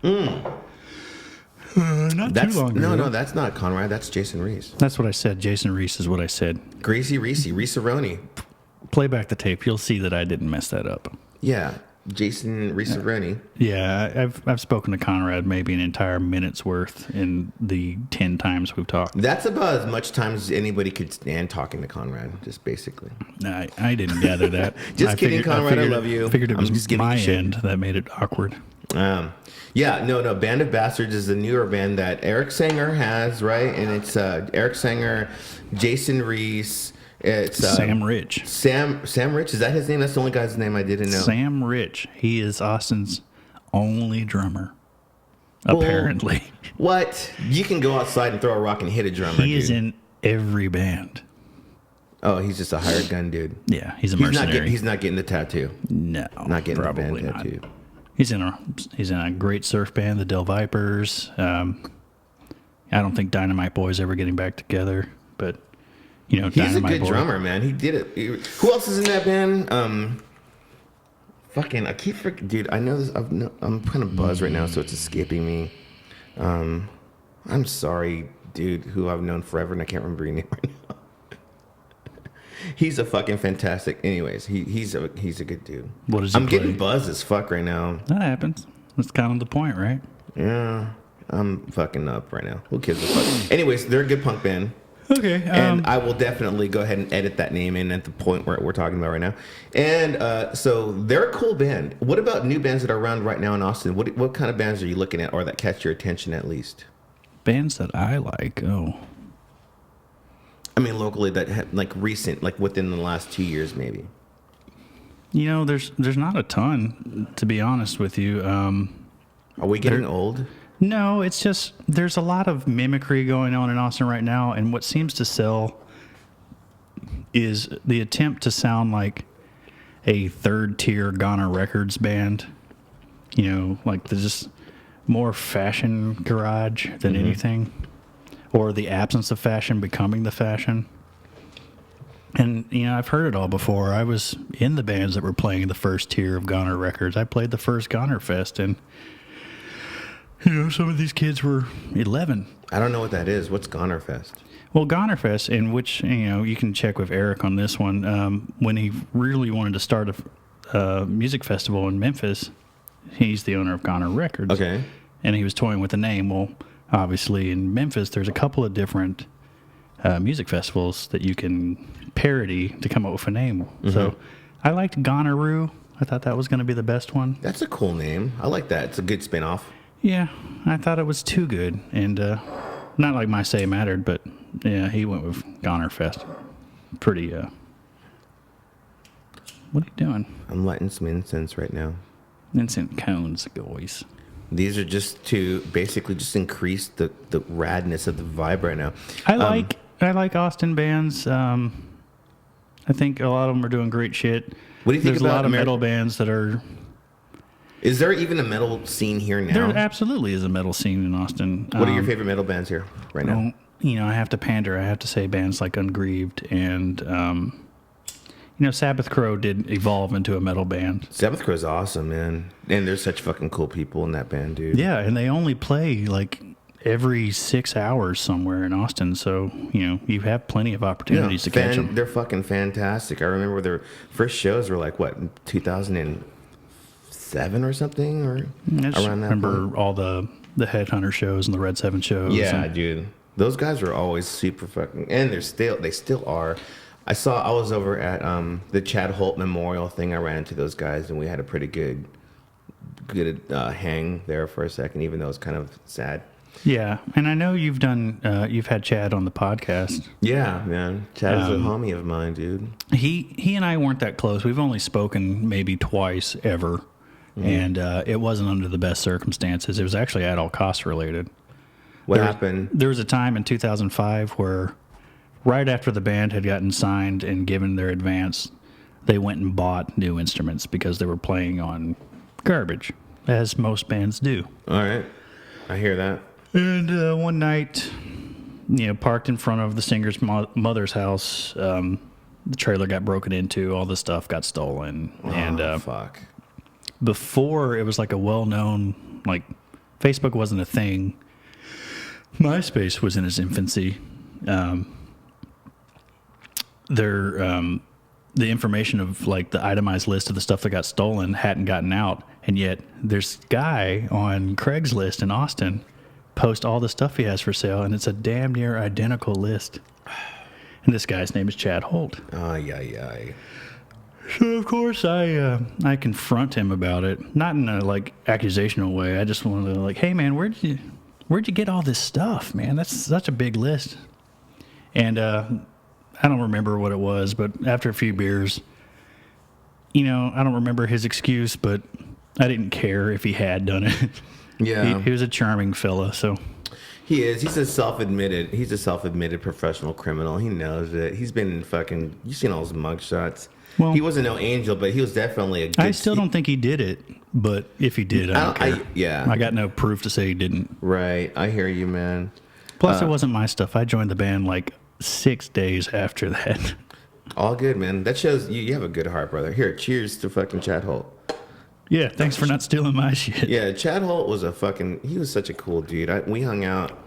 Not too long ago. No, that's not Conrad. That's Jason Reese. That's what I said. Jason Reese is what I said. Greasy Reese, Reese-a-roni. Play back the tape. You'll see that I didn't mess that up. Yeah, Jason Reese-a-roni. Yeah, I've spoken to Conrad maybe an entire minute's worth in the 10 times we've talked. That's about as much time as anybody could stand talking to Conrad, just basically. I didn't gather that. Just kidding, Conrad. I love you. I figured it was just my end that made it awkward. No. Band of Bastards is a newer band that Eric Sanger has, right? And it's Eric Sanger, Jason Reese. It's Sam Rich. Sam Rich, is that his name? That's the only guy's name I didn't know. Sam Rich. He is Austin's only drummer. Apparently. What? You can go outside and throw a rock and hit a drummer. He is in every band. Oh, he's just a hired gun dude. Yeah, he's a mercenary. He's not getting the tattoo. No, not getting probably the band tattoo. Not. He's in a great surf band, the Del Vipers. I don't think Dynamite Boys ever getting back together, but he's Dynamite a good Boy. drummer, man. He did it. Who else is in that band? I keep forgetting, dude. I know this. I'm kind of buzzed right now, so it's escaping me. I'm sorry, dude. Who I've known forever, and I can't remember your name right now. He's a fucking fantastic. Anyways, he's a good dude. What does he I'm play? getting buzzed as fuck right now. That happens. That's kind of the point, right? Yeah, I'm fucking up right now. Who gives a fuck? Anyways, they're a good punk band. Okay. And I will definitely go ahead and edit that name in at the point where we're talking about right now. And so they're a cool band. What about new bands that are around right now in Austin? What kind of bands are you looking at, or that catch your attention at least? Bands that I like. Oh. I mean, locally, that recent, like within the last 2 years, maybe. There's not a ton, to be honest with you. Are we getting old? No, it's just there's a lot of mimicry going on in Austin right now, and what seems to sell is the attempt to sound like a third-tier Ghana Records band. Like there's just more fashion garage than anything. Or the absence of fashion becoming the fashion. And, I've heard it all before. I was in the bands that were playing the first tier of Goner Records. I played the first Goner Fest, and, some of these kids were 11. I don't know what that is. What's Goner Fest? Well, Goner Fest, in which, you can check with Eric on this one, when he really wanted to start a music festival in Memphis, he's the owner of Goner Records. Okay. And he was toying with the name. Well, obviously, in Memphis, there's a couple of different music festivals that you can parody to come up with a name. Mm-hmm. So I liked Goneroo. I thought that was going to be the best one. That's a cool name. I like that. It's a good spin-off. Yeah, I thought it was too good. And not like my say mattered, but yeah, he went with Goner Fest. Pretty, what are you doing? I'm lighting some incense right now. Incense cones, guys. These are just to basically just increase the radness of the vibe right now. I like Austin bands. I think a lot of them are doing great shit. What do you think There's about a lot of metal bands that are... Is there even a metal scene here now? There absolutely is a metal scene in Austin. What are your favorite metal bands here right now? I have to pander. I have to say bands like Ungrieved and... Sabbath Crow did evolve into a metal band. Sabbath Crow's awesome, man. And there's such fucking cool people in that band, dude. Yeah, and they only play like every 6 hours somewhere in Austin. So, you have plenty of opportunities to catch them. They're fucking fantastic. I remember their first shows were like, 2007 or something? Or around that remember all the Headhunter shows and the Red 7 shows. Yeah, dude. Those guys were always super fucking... And they still are... I was over at the Chad Holt Memorial thing. I ran into those guys, and we had a pretty good hang there for a second, even though it was kind of sad. Yeah, and I know you've had Chad on the podcast. Yeah, man. Chad is a homie of mine, dude. He and I weren't that close. We've only spoken maybe twice ever, and it wasn't under the best circumstances. It was actually at all costs related. What happened? There was a time in 2005 where, right after the band had gotten signed and given their advance, they went and bought new instruments because they were playing on garbage, as most bands do. All right. I hear that. And one night, parked in front of the singer's mother's house, the trailer got broken into, all the stuff got stolen. And fuck. before it was like a well-known, like, Facebook wasn't a thing. MySpace was in its infancy. The information of like the itemized list of the stuff that got stolen hadn't gotten out, and yet there's a guy on Craigslist in Austin post all the stuff he has for sale, and it's a damn near identical list. And this guy's name is Chad Holt. Ay. So of course I confront him about it, not in a like accusational way. I just wanted to like, hey man, where'd you get all this stuff, man? That's such a big list. And I don't remember what it was, but after a few beers, I don't remember his excuse, but I didn't care if he had done it. Yeah. He was a charming fella, so. He is. He's a self-admitted professional criminal. He knows it. He's been you've seen all his mugshots. Well, he wasn't no angel, but he was definitely a good... I still don't think he did it, but if he did, I don't care. I got no proof to say he didn't. Right. I hear you, man. Plus, it wasn't my stuff. I joined the band like 6 days after that. All good, man. That shows you have a good heart, brother. Here, cheers to fucking Chad Holt. Yeah, thanks for not stealing my shit. Yeah, Chad Holt was he was such a cool dude. We hung out,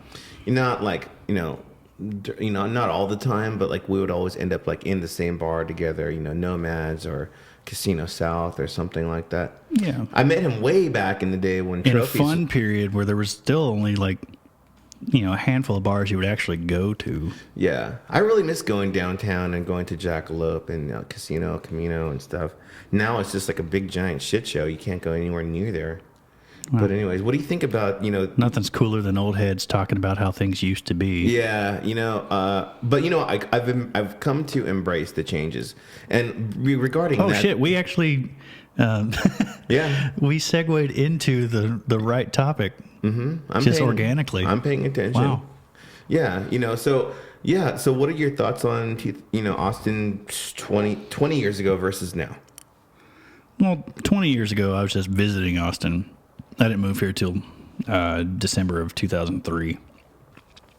not like, not all the time, but like we would always end up like in the same bar together, Nomads or Casino South or something like that. Yeah. I met him way back in the day when Trophies... In a fun period where there was still only like, a handful of bars you would actually go to. Yeah. I really miss going downtown and going to Jackalope and Casino Camino and stuff. Now it's just like a big giant shit show. You can't go anywhere near there. Wow. But anyways, what do you think about, Nothing's cooler than old heads talking about how things used to be. Yeah, but I've come to embrace the changes. And regarding that... Oh, shit, we actually... yeah. We segued into the right topic. Mm-hmm. Organically. I'm paying attention. Wow. Yeah, so what are your thoughts on, Austin 20 years ago versus now? Well, 20 years ago, I was just visiting Austin. I didn't move here till December of 2003.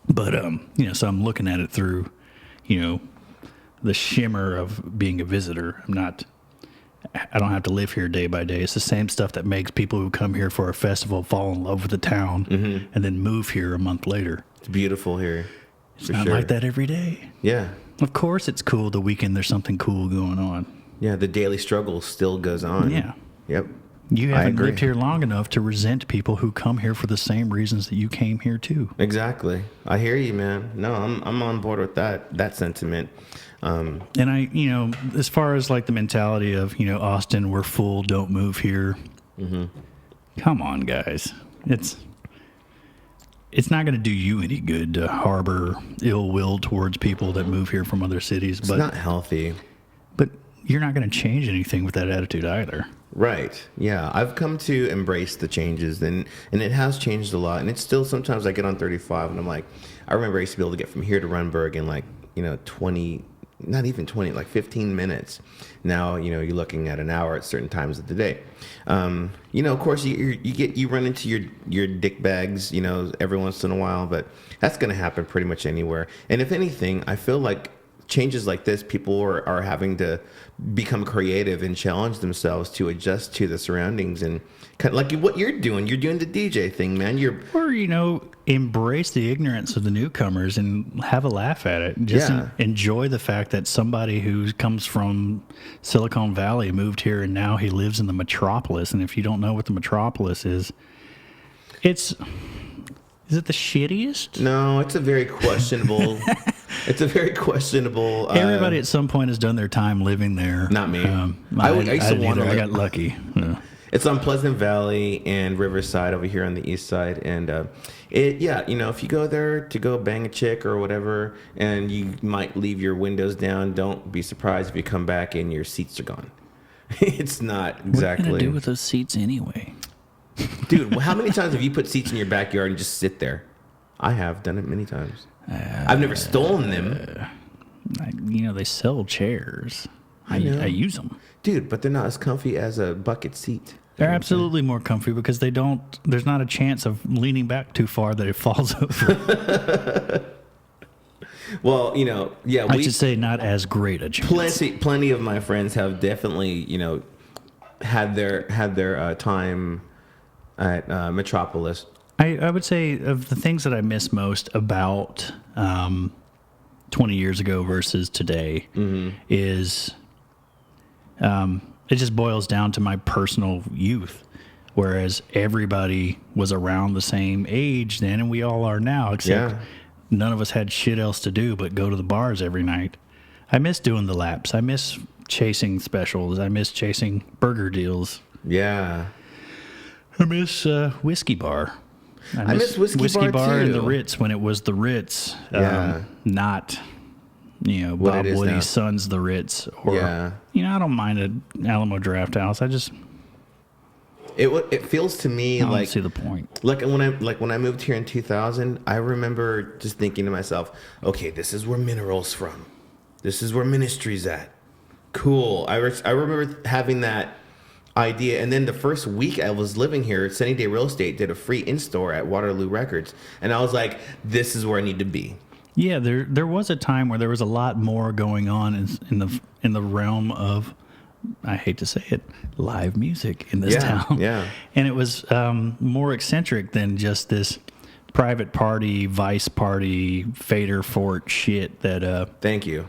But, so I'm looking at it through, the shimmer of being a visitor. I don't have to live here day by day. It's the same stuff that makes people who come here for a festival fall in love with the town and then move here a month later. It's beautiful here. It's not like that every day. Yeah. Of course it's cool the weekend there's something cool going on. Yeah, the daily struggle still goes on. Yeah. Yep. You haven't lived here long enough to resent people who come here for the same reasons that you came here too. Exactly. I hear you, man. No, I'm on board with that sentiment. And I, as far as like the mentality of, Austin, we're full, don't move here. Mm-hmm. Come on, guys. It's not going to do you any good to harbor ill will towards people that move here from other cities. It's not healthy. But you're not going to change anything with that attitude either. Right. Yeah. I've come to embrace the changes, and it has changed a lot. And it's still, sometimes I get on 35 and I'm like, I remember I used to be able to get from here to Runberg in like, 20, not even 20, like 15 minutes. Now, you're looking at an hour at certain times of the day. Of course, you run into your dick bags, every once in a while, but that's going to happen pretty much anywhere. And if anything, I feel like changes like this, people are having to become creative and challenge themselves to adjust to the surroundings, and kind of like what you're doing the DJ thing, man. Or embrace the ignorance of the newcomers and have a laugh at it. Just enjoy the fact that somebody who comes from Silicon Valley moved here and now he lives in the metropolis. And if you don't know what the metropolis is it the shittiest? No, it's a very questionable. It's a very questionable. Everybody at some point has done their time living there. Not me. I used to wonder. I got lucky. It's on Pleasant Valley and Riverside over here on the east side. And if you go there to go bang a chick or whatever, and you might leave your windows down, don't be surprised if you come back and your seats are gone. It's not exactly. What are you going to do with those seats anyway? Dude, how many times have you put seats in your backyard and just sit there? I have done it many times. I've never stolen them. They sell chairs. I use them. Dude, but they're not as comfy as a bucket seat. They're absolutely more comfy because there's not a chance of leaning back too far that it falls over. Well, I should say not as great a chance. Plenty of my friends have definitely, had their time at Metropolis. I would say of the things that I miss most about 20 years ago versus today is it just boils down to my personal youth. Whereas everybody was around the same age then, and we all are now, except none of us had shit else to do but go to the bars every night. I miss doing the laps. I miss chasing specials. I miss chasing burger deals. Yeah. I miss Whiskey Bar. I miss Whiskey Bar and too. the Ritz when it was the Ritz, not What Bob it is now. Woody's son's the Ritz. Or I don't mind an Alamo Draft House. I just it feels to me I don't like see the point. Like when I moved here in 2000, I remember just thinking to myself, okay, this is where Mineral's from. This is where Ministry's at. Cool. I remember having that idea, and then the first week I was living here, Sunny Day Real Estate did a free in-store at Waterloo Records, and I was like, this is where I need to be. Yeah, there was a time where there was a lot more going on in the realm of, I hate to say it, live music in this town. Yeah. And it was more eccentric than just this private party, vice party, Fader Fort shit that Thank you.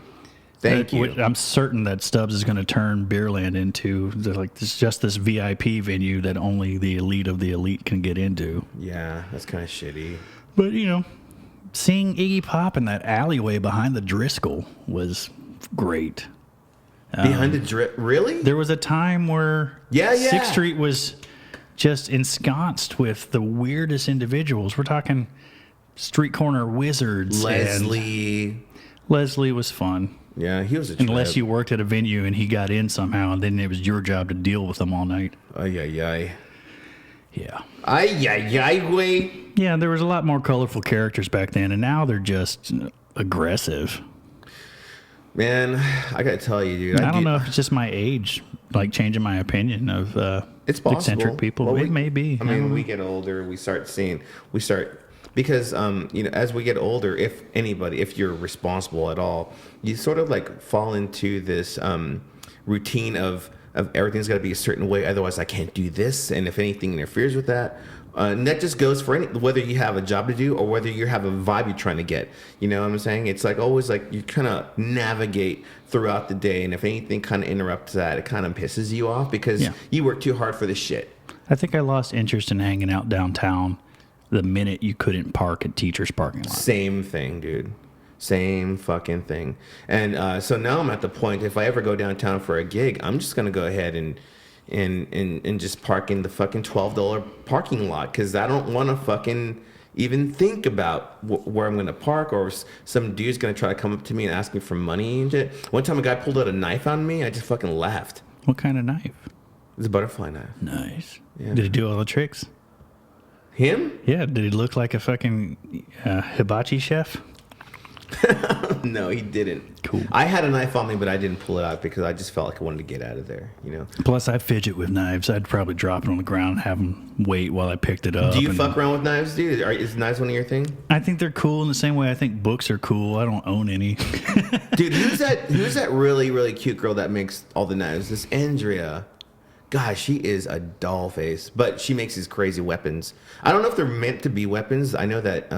I'm certain that Stubbs is going to turn Beerland into just this VIP venue that only the elite of the elite can get into. Yeah, that's kind of shitty. But, seeing Iggy Pop in that alleyway behind the Driscoll was great. Behind the really? There was a time where 6th Street was just ensconced with the weirdest individuals. We're talking street corner wizards. Leslie was fun. Yeah, he was a trip. Unless you worked at a venue and he got in somehow, and then it was your job to deal with them all night. Ay. Yeah. Ay, wait. Yeah, there was a lot more colorful characters back then, and now they're just aggressive. Man, I gotta tell you, dude. I don't know if it's just my age, like changing my opinion of it's possible. eccentric people. Well, it may be. I mean, we get older, because as we get older, if you're responsible at all, you sort of like fall into this routine of everything's got to be a certain way, otherwise I can't do this, and if anything interferes with that. And that just goes for whether you have a job to do or whether you have a vibe you're trying to get. You know what I'm saying? It's like always like you kind of navigate throughout the day, and if anything kind of interrupts that, it kind of pisses you off because you work too hard for this shit. I think I lost interest in hanging out downtown the minute you couldn't park at teachers' parking lot. Same thing, dude. Same fucking thing. And so now I'm at the point, if I ever go downtown for a gig, I'm just going to go ahead and just park in the fucking $12 parking lot because I don't want to fucking even think about where I'm going to park, or some dude's going to try to come up to me and ask me for money and shit. One time a guy pulled out a knife on me. I just fucking laughed. What kind of knife? It's a butterfly knife. Nice. Yeah. Did he do all the tricks? Him? Yeah. Did he look like a fucking hibachi chef? No, he didn't. Cool. I had a knife on me, but I didn't pull it out because I just felt like I wanted to get out of there, you know? Plus, I fidget with knives. I'd probably drop it on the ground and have them wait while I picked it up. Do you fuck around with knives, dude? Is knives one of your thing? I think they're cool in the same way I think books are cool. I don't own any. Dude, who's that really, really cute girl that makes all the knives? This Andrea. God, she is a doll face, but she makes these crazy weapons. I don't know if they're meant to be weapons. I know that,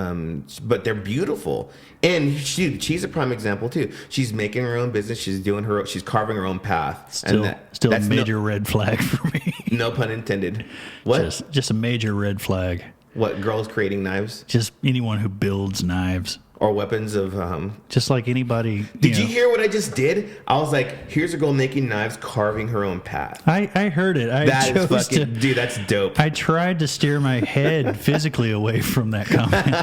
but they're beautiful. And she's a prime example too. She's making her own business. She's carving her own path. Still a major red flag for me. No pun intended. What? Just a major red flag. What, girls creating knives Just anyone who builds knives. or weapons of? Just like anybody. Did you hear what I just did? I was like, here's a girl making knives, carving her own path. I heard it. That is fucking, dude, that's dope. I tried to steer my head physically away from that comment.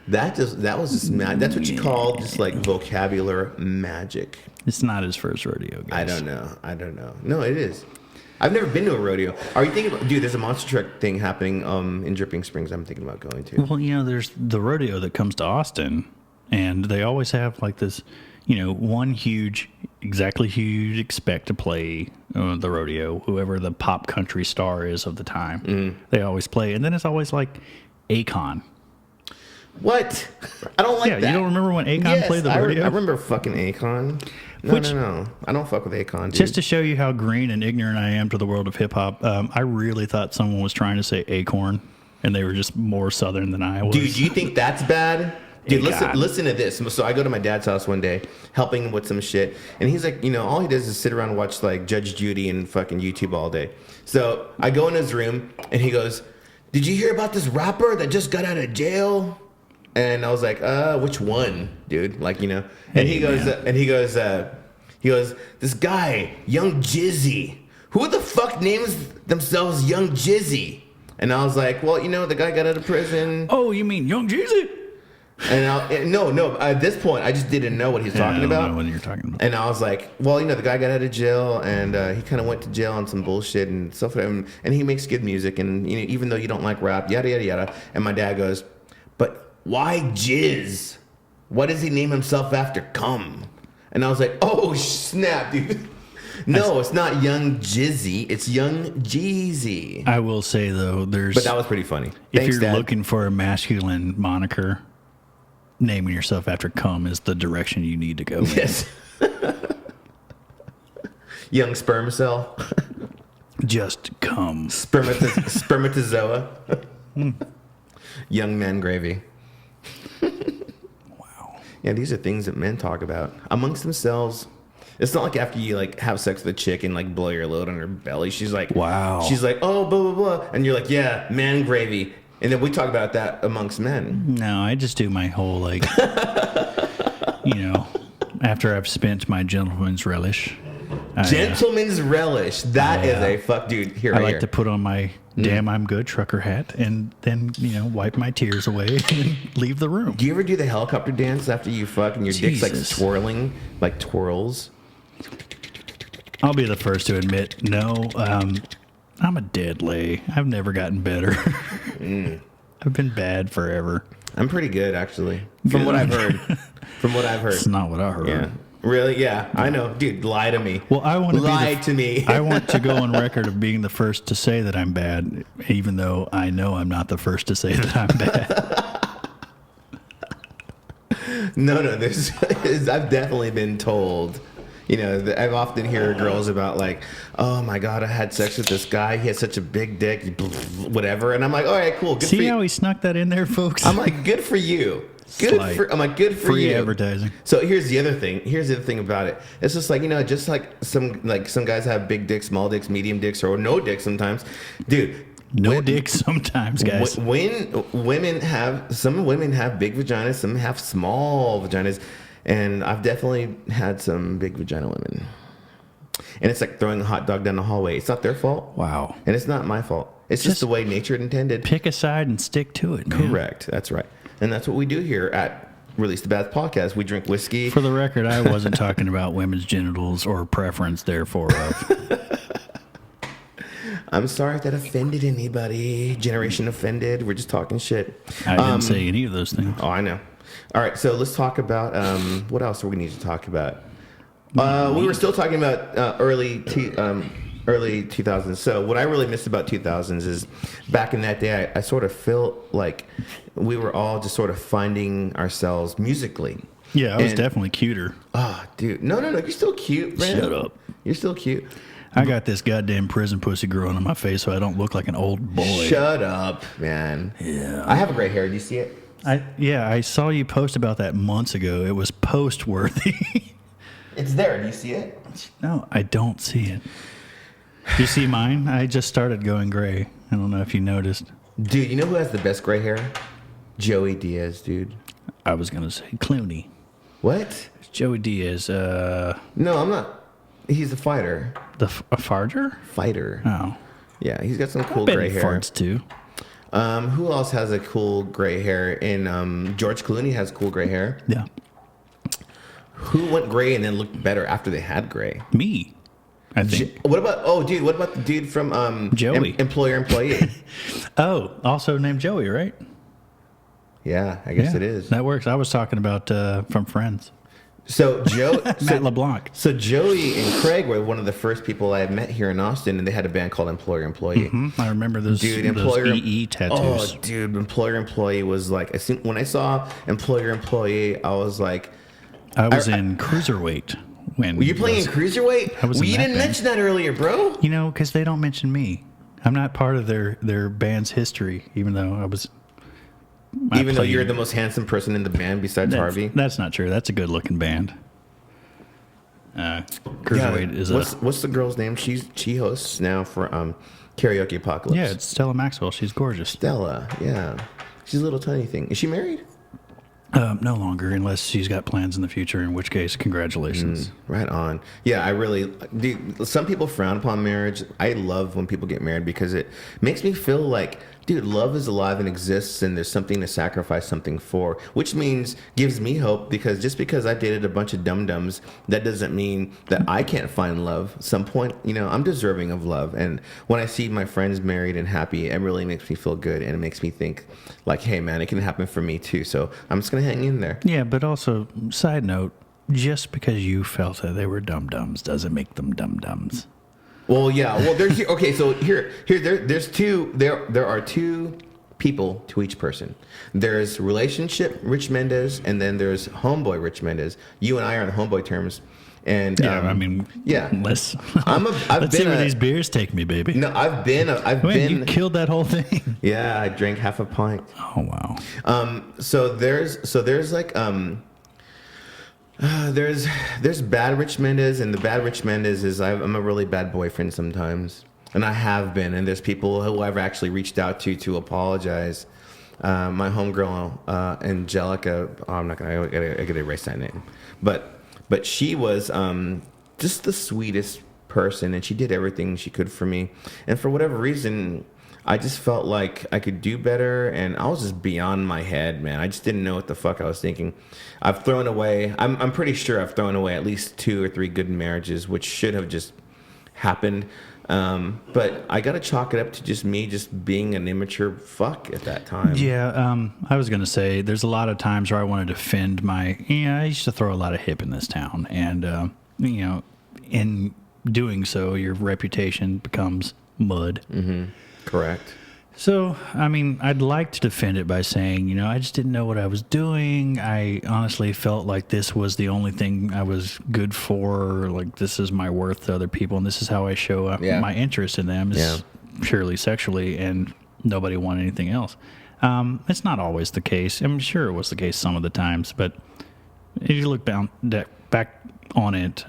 That was just mad. That's what you call just like vocabulary magic. It's not his first rodeo, guys. I don't know. No, it is. I've never been to a rodeo. Are you thinking about, dude, there's a monster truck thing happening in Dripping Springs I'm thinking about going to. Well, there's the rodeo that comes to Austin, and they always have like this, one exactly who you'd expect to play the rodeo, whoever the pop country star is of the time. They always play, and then it's always like Akon. What? I don't like that. You don't remember when Akon played the rodeo? I remember fucking Akon. No. I don't fuck with Akon, dude. Just to show you how green and ignorant I am to the world of hip-hop, I really thought someone was trying to say acorn, and they were just more southern than I was. Dude, do you think that's bad? Dude, Akon. listen to this. So I go to my dad's house one day, helping him with some shit, and he's like, all he does is sit around and watch like Judge Judy and fucking YouTube all day. So I go in his room, and he goes, "Did you hear about this rapper that just got out of jail?" And I was like, which one, dude? Like, And he goes, this guy, Young Jizzy. Who the fuck names themselves Young Jizzy? And I was like, well, the guy got out of prison. Oh, you mean Young Jizzy? And no. At this point, I just didn't know what he's talking about. I don't know what you're talking about. And I was like, well, the guy got out of jail, and he kind of went to jail on some bullshit and stuff. And he makes good music, and even though you don't like rap, yada yada yada. And my dad goes, but why Jizz? Why does he name himself after cum? And I was like, oh snap, dude. No, it's not Young Jizzy. It's Young Jeezy. I will say though, but that was pretty funny. If Thanks, you're Dad. looking for a masculine moniker, naming yourself after cum is the direction you need to go. Yes. Young sperm cell. Just cum. Spermatozoa. Young man gravy. Wow. Yeah, these are things that men talk about amongst themselves. It's not like after you like have sex with a chick and like blow your load on her belly. She's like, wow. She's like, oh, blah, blah, blah. And you're like, yeah, man gravy. And then we talk about that amongst men. No, I just do my whole like, after I've spent my gentleman's relish. Gentleman's relish. That is a fuck, dude. Here, I like to put on my damn I'm good trucker hat and then, wipe my tears away and leave the room. Do you ever do the helicopter dance after you fuck and your dick's like twirling, like twirls? I'll be the first to admit, no, I'm a dead lay. I've never gotten better. I've been bad forever. I'm pretty good, actually. From what I've heard. It's not what I heard. Yeah. Really? Yeah, I know. Dude, lie to me. Well, I want to lie to me. I want to go on record of being the first to say that I'm bad, even though I know I'm not the first to say that I'm bad. No, I've definitely been told. I've often hear girls about like, oh my God, I had sex with this guy. He had such a big dick, whatever. And I'm like, all right, cool. Good See for you. how he snuck that in there, folks? I'm like, good for you. Good for you. Free advertising. So here's the other thing about it. It's just like, just like some guys have big dicks, small dicks, medium dicks, or no dicks sometimes. Dude. No dicks sometimes, guys. When some women have big vaginas, some have small vaginas. And I've definitely had some big vagina women. And it's like throwing a hot dog down the hallway. It's not their fault. Wow. And it's not my fault. It's just the way nature intended. Pick a side and stick to it, man. Correct. That's right. And that's what we do here at Release the Bath Podcast. We drink whiskey. For the record, I wasn't talking about women's genitals or preference, therefore of. I'm sorry if that offended anybody. Generation offended. We're just talking shit. I didn't say any of those things. Oh, I know. All right, so let's talk about what else do we need to talk about? We were still talking about early 2000s. So what I really missed about 2000s is back in that day, I sort of felt like we were all just sort of finding ourselves musically. Yeah, I was definitely cuter. Oh, dude. No. You're still cute, man. Shut up. You're still cute. I got this goddamn prison pussy growing on my face so I don't look like an old boy. Shut up, man. Yeah. I have a gray hair. Do you see it? I saw you post about that months ago. It was post-worthy. It's there. Do you see it? No, I don't see it. Do you see mine? I just started going gray. I don't know if you noticed. Dude, you know who has the best gray hair? Joey Diaz, dude. I was gonna say Clooney. What? Joey Diaz. No, I'm not. He's a fighter. A farger? Fighter. Oh. Yeah, he's got some cool Bet gray he hair. farts too. Who else has a cool gray hair? And George Clooney has cool gray hair. Yeah. Who went gray and then looked better after they had gray? Me. I think. What about the dude from Joey. Employer Employee? Oh, also named Joey, right? Yeah, I guess it is. That works. I was talking about from Friends. So Matt LeBlanc. So Joey and Craig were one of the first people I met here in Austin, and they had a band called Employer Employee. I remember those, Employer those EE tattoos. Oh, dude, Employer Employee was like, when I saw Employer Employee, I was like, I was in Cruiserweight. Were you playing in Cruiserweight? I was in You that didn't band. mention that earlier, bro. You know, because they don't mention me. I'm not part of their band's history, even though I was. Even though you're the most handsome person in the band besides Harvey. That's not true. That's a good looking band. Cruiserweight is what's the girl's name? She hosts now for Karaoke Apocalypse. Yeah, it's Stella Maxwell. She's gorgeous. Stella. Yeah, she's a little tiny thing. Is she married? No longer, unless she's got plans in the future, in which case, congratulations. Right on. Yeah, I really. Dude, some people frown upon marriage. I love when people get married because it makes me feel like, dude, love is alive and exists, and there's something to sacrifice something for, which means gives me hope because just because I dated a bunch of dum-dums, that doesn't mean that I can't find love. At some point, I'm deserving of love. And when I see my friends married and happy, it really makes me feel good, and it makes me think like, hey, man, it can happen for me too. So I'm just going to hang in there. Yeah, but also, side note, just because you felt that they were dum-dums doesn't make them dum-dums. Well, yeah. Well, there's okay. So there are two people to each person. There's relationship Rich Mendez, and then there's homeboy Rich Mendez. You and I are on homeboy terms, and let's I've see been where these beers take me, baby. No, I've been. You killed that whole thing. Yeah, I drank half a pint. Oh wow. So there's like there's bad Rich Mendez, and the bad Rich Mendez is I'm a really bad boyfriend sometimes, and I have been. And there's people who I've actually reached out to apologize. My homegirl Angelica, I'm not gonna. I gotta erase that name, but she was just the sweetest person, and she did everything she could for me. And for whatever reason, I just felt like I could do better, and I was just beyond my head, man. I just didn't know what the fuck I was thinking. I've thrown away. I'm pretty sure I've thrown away at least 2 or 3 good marriages, which should have just happened. But I got to chalk it up to just me just being an immature fuck at that time. Yeah, I was going to say there's a lot of times where I want to defend I used to throw a lot of hip in this town. And, in doing so, your reputation becomes mud. Mm-hmm. Correct. So, I'd like to defend it by saying, I just didn't know what I was doing. I honestly felt like this was the only thing I was good for. Like, this is my worth to other people, and this is how I show up my interest in them is purely sexually, and nobody wanted anything else. It's not always the case. I'm sure it was the case some of the times, but if you look back on it,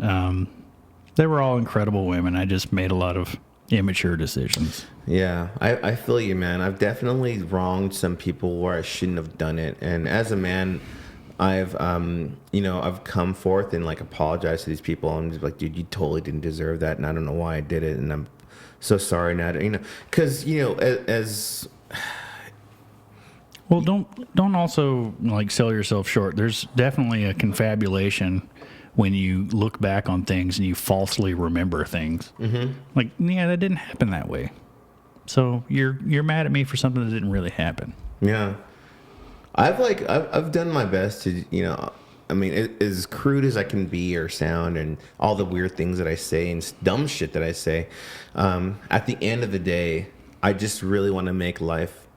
they were all incredible women. I just made a lot of immature decisions. Yeah, I feel you, man. I've definitely wronged some people where I shouldn't have done it. And as a man, I've come forth and like apologized to these people. I'm just like, dude, you totally didn't deserve that, and I don't know why I did it, and I'm so sorry now. Because as well, don't also like sell yourself short. There's definitely a confabulation when you look back on things and you falsely remember things. Mm-hmm. Like, yeah, that didn't happen that way. So you're mad at me for something that didn't really happen. Yeah. I've done my best to, as crude as I can be or sound, and all the weird things that I say and dumb shit that I say. At the end of the day, I just really want to make life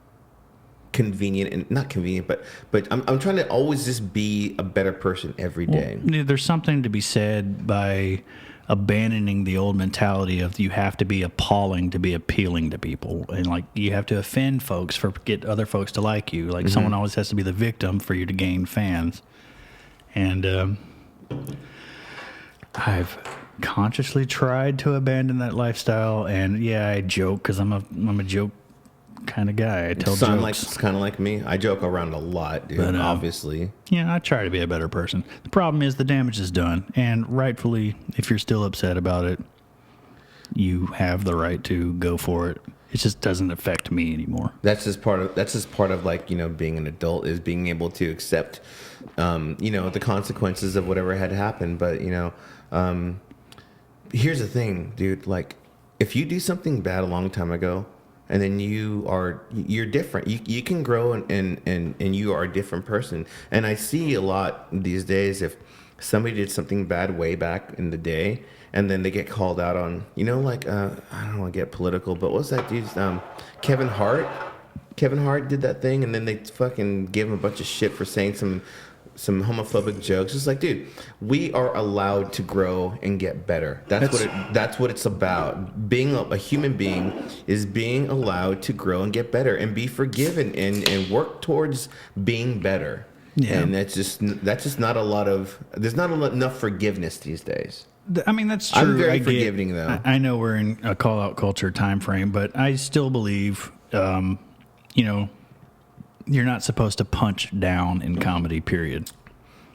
convenient, and not convenient, but I'm trying to always just be a better person every day. Well, there's something to be said by abandoning the old mentality of you have to be appalling to be appealing to people, and like you have to offend folks for get other folks to like you. Like someone always has to be the victim for you to gain fans. And I've consciously tried to abandon that lifestyle, and yeah, I joke because I'm a joke kind of guy. I tell Sound jokes. like kind of like me. I joke around a lot, dude. But, obviously. Yeah, I try to be a better person. The problem is the damage is done, and rightfully, if you're still upset about it, you have the right to go for it. It just doesn't affect me anymore. That's just part of like, you know, being an adult, is being able to accept, you know, the consequences of whatever had happened. But, you know, here's the thing, dude. Like, if you do something bad a long time ago, and then you're different. You can grow and you are a different person. And I see a lot these days, if somebody did something bad way back in the day, and then they get called out on, you know, like, I don't want to get political, but what's that dude's, Kevin Hart? Kevin Hart did that thing, and then they fucking gave him a bunch of shit for saying some homophobic jokes. It's like, dude, we are allowed to grow and get better. That's what it's about. Being a human being is being allowed to grow and get better and be forgiven and work towards being better. Yeah. And that's just not a lot of, there's not enough forgiveness these days. I mean, that's true. I'm very forgiving, though. I know we're in a call-out culture time frame, but I still believe, you know, you're not supposed to punch down in comedy, period.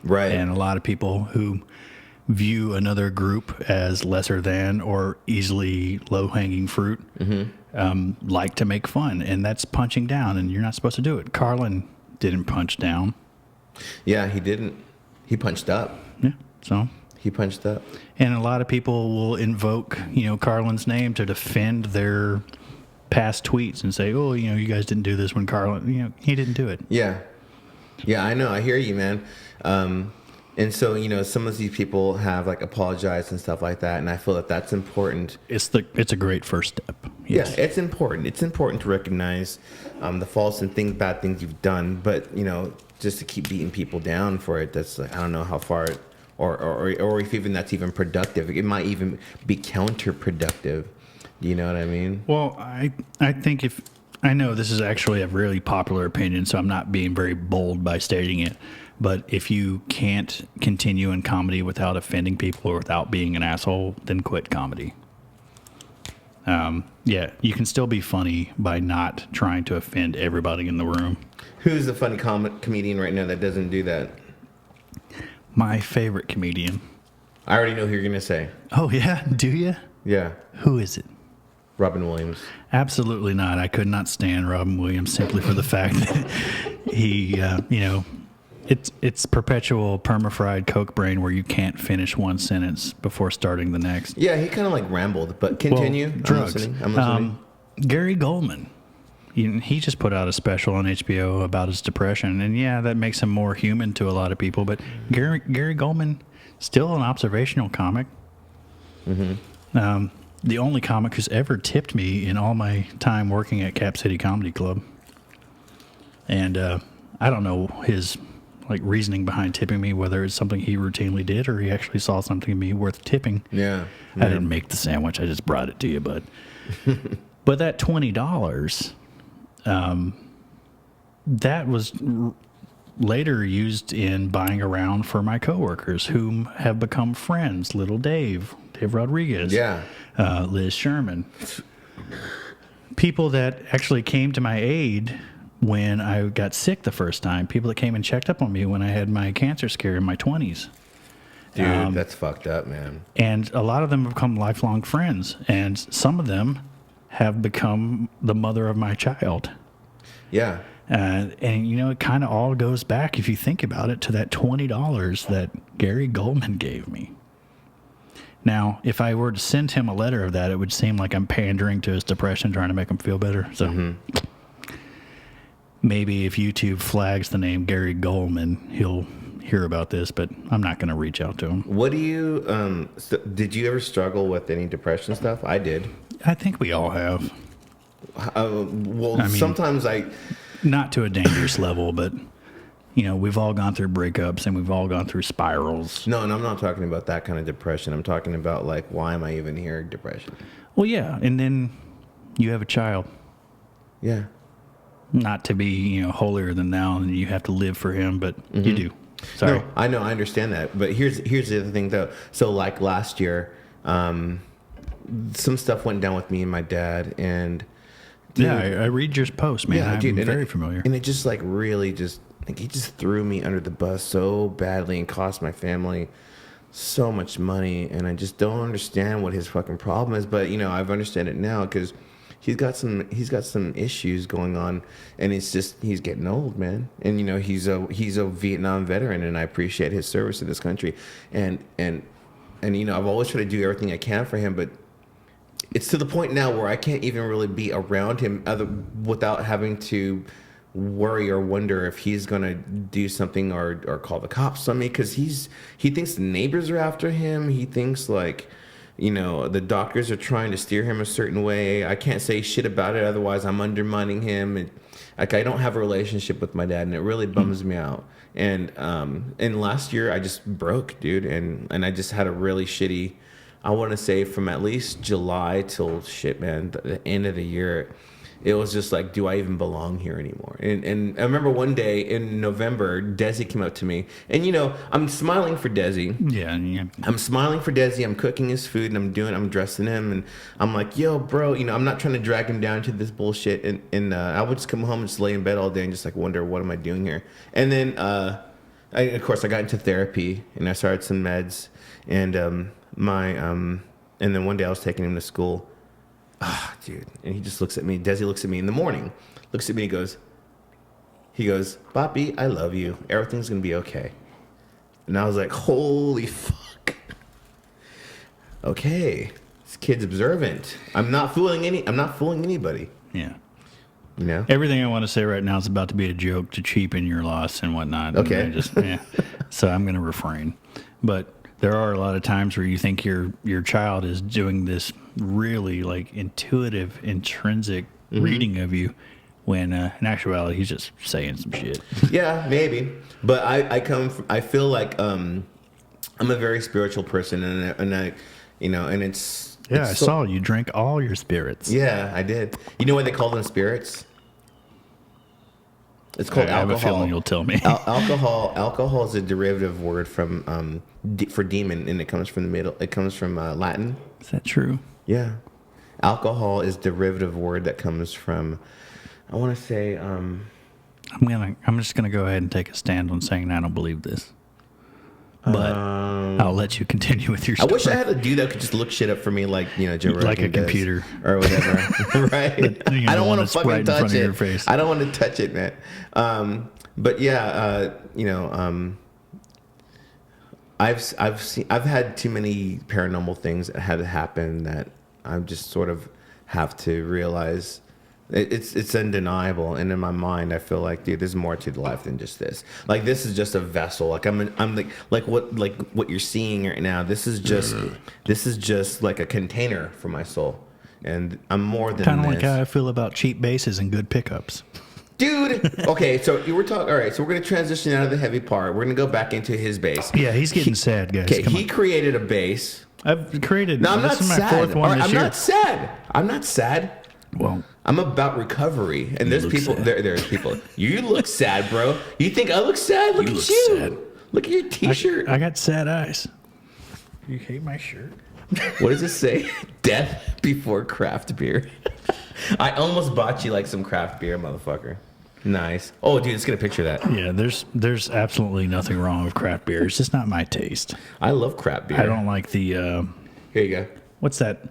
Right. And a lot of people who view another group as lesser than or easily low-hanging fruit like to make fun, and that's punching down, and you're not supposed to do it. Carlin didn't punch down. Yeah, he didn't. He punched up. Yeah, so... He punched up. And a lot of people will invoke, you know, Carlin's name to defend their past tweets and say, oh, you know, you guys didn't do this when Carlin, you know, he didn't do it. Yeah. Yeah, I know. I hear you, man. And so, you know, some of these people have like apologized and stuff like that. And I feel that that's important. It's a great first step. Yes. Yeah, it's important. It's important to recognize the faults and bad things you've done. But, you know, just to keep beating people down for it, that's like, I don't know how far or if even that's even productive. It might even be counterproductive. Do you know what I mean? Well, I think I know this is actually a really popular opinion, so I'm not being very bold by stating it, but if you can't continue in comedy without offending people or without being an asshole, then quit comedy. Yeah, you can still be funny by not trying to offend everybody in the room. Who's the funny comedian right now that doesn't do that? My favorite comedian. I already know who you're going to say. Oh, yeah? Do you? Yeah. Who is it? Robin Williams. Absolutely not. I could not stand Robin Williams simply for the fact that he, you know, it's perpetual perma-fried Coke brain where you can't finish one sentence before starting the next. Yeah, he kind of like rambled, but continue. Well, drugs. I'm listening. Gary Goldman. He just put out a special on HBO about his depression, and yeah, that makes him more human to a lot of people. But Gary Goldman, still an observational comic. Mm-hmm. The only comic who's ever tipped me in all my time working at Cap City Comedy Club. And I don't know his like reasoning behind tipping me, whether it's something he routinely did or he actually saw something in me worth tipping. Yeah. I didn't make the sandwich; I just brought it to you, bud. But that $20. That was later used in buying around for my coworkers whom have become friends. Little Dave Rodriguez, Liz Sherman. People that actually came to my aid when I got sick the first time. People that came and checked up on me when I had my cancer scare in my 20s. Dude, that's fucked up, man. And a lot of them have become lifelong friends. And some of them have become the mother of my child. Yeah. And you know, it kind of all goes back, if you think about it, to that $20 that Gary Goldman gave me. Now, if I were to send him a letter of that, it would seem like I'm pandering to his depression, trying to make him feel better. So maybe if YouTube flags the name Gary Goldman, he'll hear about this, but I'm not going to reach out to him. What do you, did you ever struggle with any depression stuff? I did. I think we all have. Well, I mean, sometimes not to a dangerous level, but you know, we've all gone through breakups and we've all gone through spirals. No, and I'm not talking about that kind of depression. I'm talking about like, why am I even here? Depression. Well, yeah, and then you have a child. Yeah. Not to be, you know, holier than thou, and you have to live for him, but you do. Sorry. No, I know, I understand that, but here's the other thing though. So like last year, some stuff went down with me and my dad, and Yeah, I read your post, man. Yeah, I'm dude, very familiar. And it just like really just like he just threw me under the bus so badly and cost my family so much money, and I just don't understand what his fucking problem is. But I've understand it now because he's got some issues going on, and it's just he's getting old, man. And he's a Vietnam veteran, and I appreciate his service to this country, and I've always tried to do everything I can for him, but it's to the point now where I can't even really be around him without having to worry or wonder if he's gonna do something or call the cops on me, because he thinks the neighbors are after him. He thinks like the doctors are trying to steer him a certain way. I can't say shit about it, otherwise I'm undermining him. And like I don't have a relationship with my dad, and it really bums me out. And last year I just broke, dude, and I just had a really shitty, I want to say from at least July till the end of the year, it was just like, do I even belong here anymore? And I remember one day in November, Desi came up to me, and I'm smiling for Desi. Yeah. I'm smiling for Desi. I'm cooking his food, and I'm dressing him, and I'm like, yo, bro, I'm not trying to drag him down to this bullshit. And I would just come home and just lay in bed all day and just like wonder, what am I doing here? And then, of course, I got into therapy, and I started some meds, and and then one day I was taking him to school. Dude. And he just looks at me. Desi looks at me in the morning, looks at me, he goes, Papi, I love you. Everything's going to be okay. And I was like, holy fuck. Okay. This kid's observant. I'm not fooling anybody. Yeah. Everything I want to say right now is about to be a joke to cheapen your loss and whatnot. Okay. And so I'm going to refrain. But there are a lot of times where you think your child is doing this really like intuitive, intrinsic reading of you, when in actuality he's just saying some shit. Yeah, maybe. But I feel like I'm a very spiritual person, and I and it's I saw you drank all your spirits. Yeah, I did. You know why they call them spirits? It's called alcohol. I have a feeling you'll tell me. Alcohol is a derivative word from for demon, and it comes from Latin. Is that true? Yeah, alcohol is derivative word that comes from. I want to say. I'm just gonna go ahead and take a stand on saying I don't believe this. But I'll let you continue with your story. I wish I had a dude that could just look shit up for me, like Joe Rogan like a does, computer or whatever. Right? I don't want to fucking touch it. I don't want to touch it, man. But yeah, I've had too many paranormal things that had happened that I just sort of have to realize. It's undeniable, and in my mind, I feel like, dude, there's more to life than just this. Like, this is just a vessel. Like, I'm like what you're seeing right now. This is just like a container for my soul, and I'm more than kind of like how I feel about cheap basses and good pickups. Dude, okay, so we're talking. All right, so we're gonna transition out of the heavy part. We're gonna go back into his bass. Yeah, he's getting sad, guys. Okay, he created a bass. I've created. No, I'm not sad. My fourth one this year. I'm not sad. Well, I'm about recovery, and there's people. There's people. You look sad, bro. You think I look sad? Look at you. Sad. Look at your T-shirt. I got sad eyes. You hate my shirt. What does it say? Death before craft beer. I almost bought you like some craft beer, motherfucker. Nice. Oh, dude, let's get a picture of that. Yeah, there's absolutely nothing wrong with craft beer. It's just not my taste. I love craft beer. I don't like the. Here you go. What's that?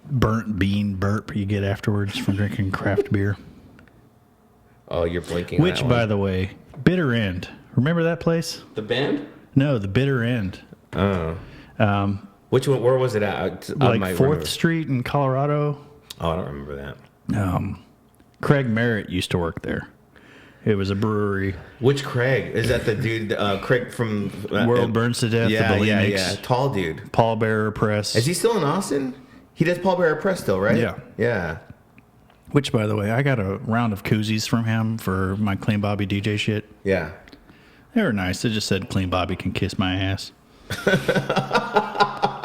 Burnt bean burp you get afterwards from drinking craft beer. Oh, you're blinking. Which, by the way, Bitter End. Remember that place? The band? No, the Bitter End. Oh. Which one? Where was it at? Like 4th Street in Colorado. Oh, I don't remember that. Craig Merritt used to work there. It was a brewery. Which Craig? Is that the dude? Craig from World Burns to Death. Yeah, the yeah. Tall dude. Pallbearer Press. Is he still in Austin? He does Pallbearer Press still, right? Yeah. Yeah. Which, by the way, I got a round of koozies from him for my Clean Bobby DJ shit. Yeah. They were nice. They just said Clean Bobby can kiss my ass.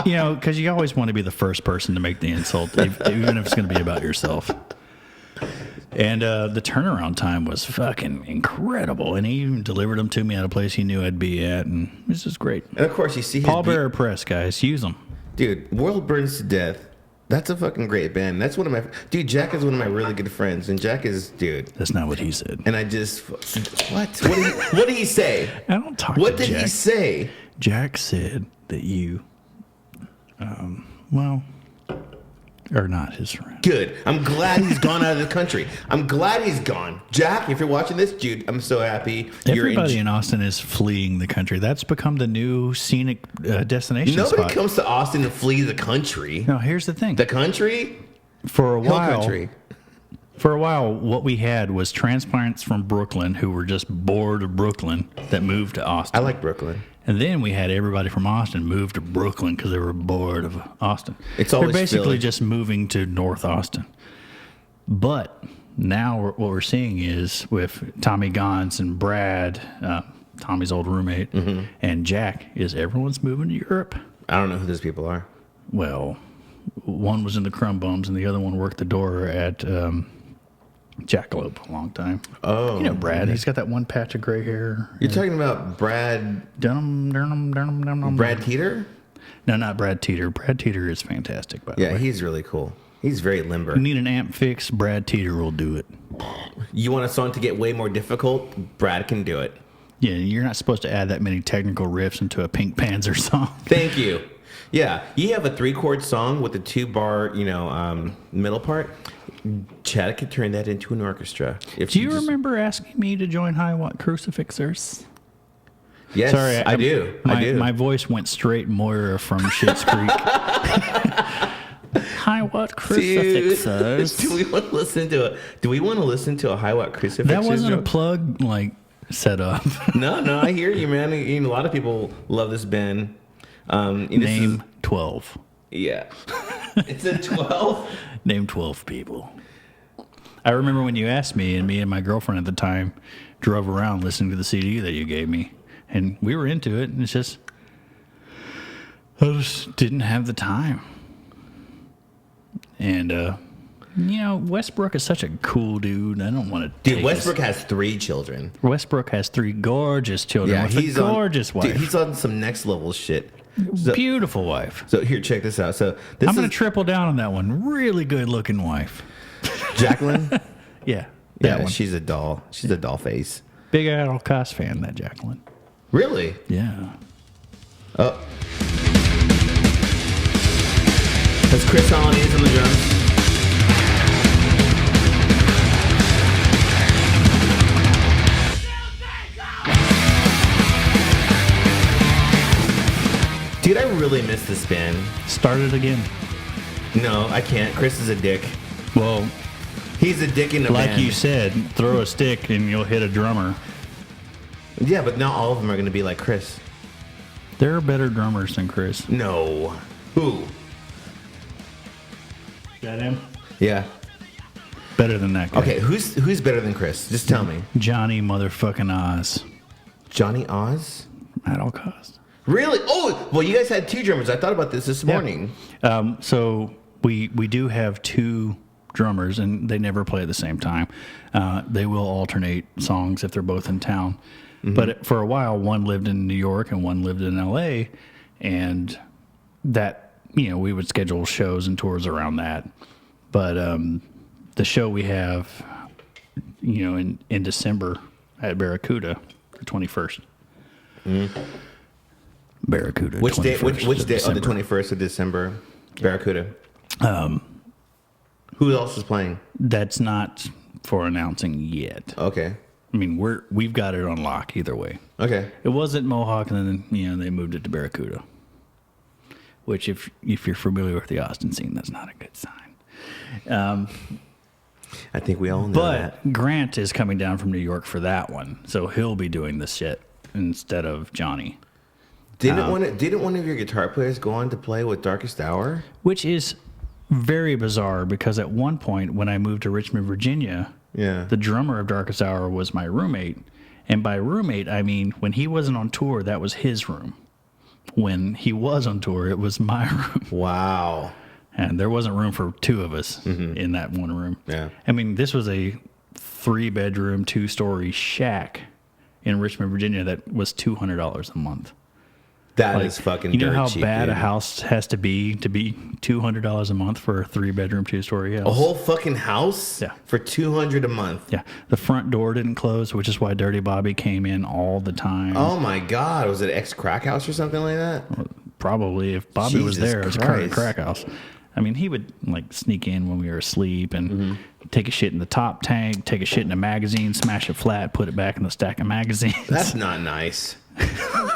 Because you always want to be the first person to make the insult, even if it's going to be about yourself. And the turnaround time was fucking incredible. And he even delivered them to me at a place he knew I'd be at. And this is great. And of course, you see his Pallbearer Press, guys. Use them. Dude, World Burns to Death That's a fucking great band. That's one of my dude. Jack is one of my really good friends, and Jack is dude. That's not what he said. And I just what did he say? I don't talk What to did Jack. he say? Jack said that you, well, are not his friend. Good. I'm glad he's gone out of the country. I'm glad he's gone. Jack, if you're watching this, dude, I'm so happy. Everybody in Austin is fleeing the country. That's become the new scenic destination Nobody spot. comes to Austin to flee the country. No, here's the thing. The country? For a Hill while, country. what we had was transplants from Brooklyn who were just bored of Brooklyn that moved to Austin. I like Brooklyn. And then we had everybody from Austin move to Brooklyn because they were bored of Austin. It's They're always basically Philly. just moving to North Austin. But now what we're seeing is with Tommy Gons and Brad, Tommy's old roommate, and Jack, is everyone's moving to Europe. I don't know who those people are. Well, one was in the Crumb Bums and the other one worked the door at Jackalope a long time. Oh. You know Brad. He's got that one patch of gray hair. You're talking about Brad Brad Teeter? No, not Brad Teeter. Brad Teeter is fantastic, by the Yeah, way. he's really cool. He's very limber. You need an amp fix, Brad Teeter will do it. You want a song to get way more difficult? Brad can do it. Yeah, you're not supposed to add that many technical riffs into a Pink Panzer song. Thank you. Yeah, you have a 3-chord song with a 2-bar, middle part. Chad could turn that into an orchestra. Do you remember asking me to join High Watt Crucifixers? Yes, Sorry, I do. My voice went straight Moira from Schitt's Creek. High Watt Crucifixers. Do we want to listen to a High Watt Crucifix? That wasn't a plug set up. No, I hear you, man. A lot of people love this band. Name 12. Yeah. It's a 12? Name 12 people. I remember when you asked me, and me and my girlfriend at the time drove around listening to the CD that you gave me, and we were into it, and it's just, I just didn't have the time. And, Westbrook is such a cool dude. I don't want to. Dude, Westbrook has 3 children. Westbrook has 3 gorgeous children with a gorgeous wife. Dude, he's on some next level shit. So, beautiful wife. So here, check this out. So I'm going to triple down on that one. Really good looking wife. Jacqueline. Yeah. Yeah, she's a doll. She's a doll face. Big Adol Cost fan, that Jacqueline. Really? Yeah. Oh. That's Chris Hollanese on the drums. Dude, I really miss this band. Start it again. No, I can't. Chris is a dick. Well, He's a dick in a like band. you said, throw a stick and you'll hit a drummer. Yeah, but not all of them are going to be like Chris. There are better drummers than Chris. No. Who? Got him? Yeah. Better than that guy. Okay, who's better than Chris? Just tell me. Johnny motherfucking Oz. Johnny Oz? At all costs. Really? Oh, well, you guys had 2 drummers. I thought about this morning. So we do have 2 drummers, and they never play at the same time. They will alternate songs if they're both in town. Mm-hmm. But for a while, one lived in New York and one lived in L.A., and that, we would schedule shows and tours around that. But the show we have, in December at Barracuda, the 21st. Mm-hmm. Barracuda. Which day? Which day? Oh, the December. 21st of December. Barracuda. Who else is playing? That's not for announcing yet. Okay. I mean, we've got it on lock either way. Okay. It was at Mohawk, and then they moved it to Barracuda. Which, if you're familiar with the Austin scene, that's not a good sign. I think we all know that. But Grant is coming down from New York for that one, so he'll be doing this shit instead of Johnny. Didn't one of your guitar players go on to play with Darkest Hour? Which is very bizarre because at one point when I moved to Richmond, Virginia, the drummer of Darkest Hour was my roommate. And by roommate, I mean when he wasn't on tour, that was his room. When he was on tour, it was my room. Wow. And there wasn't room for 2 of us in that one room. Yeah. I mean, this was a 3-bedroom, 2-story shack in Richmond, Virginia that was $200 a month. That is fucking You know dirt how cheap, bad dude. a house has to be $200 a month for a 3-bedroom, 2-story house? A whole fucking house? Yeah. For $200 a month. Yeah. The front door didn't close, which is why Dirty Bobby came in all the time. Oh my God. Was it ex-crack house or something like that? Probably if Bobby was Jesus there, it was a Christ. crack house. I mean, he would like sneak in when we were asleep and take a shit in the top tank, take a shit in a magazine, smash it flat, put it back in the stack of magazines. That's not nice.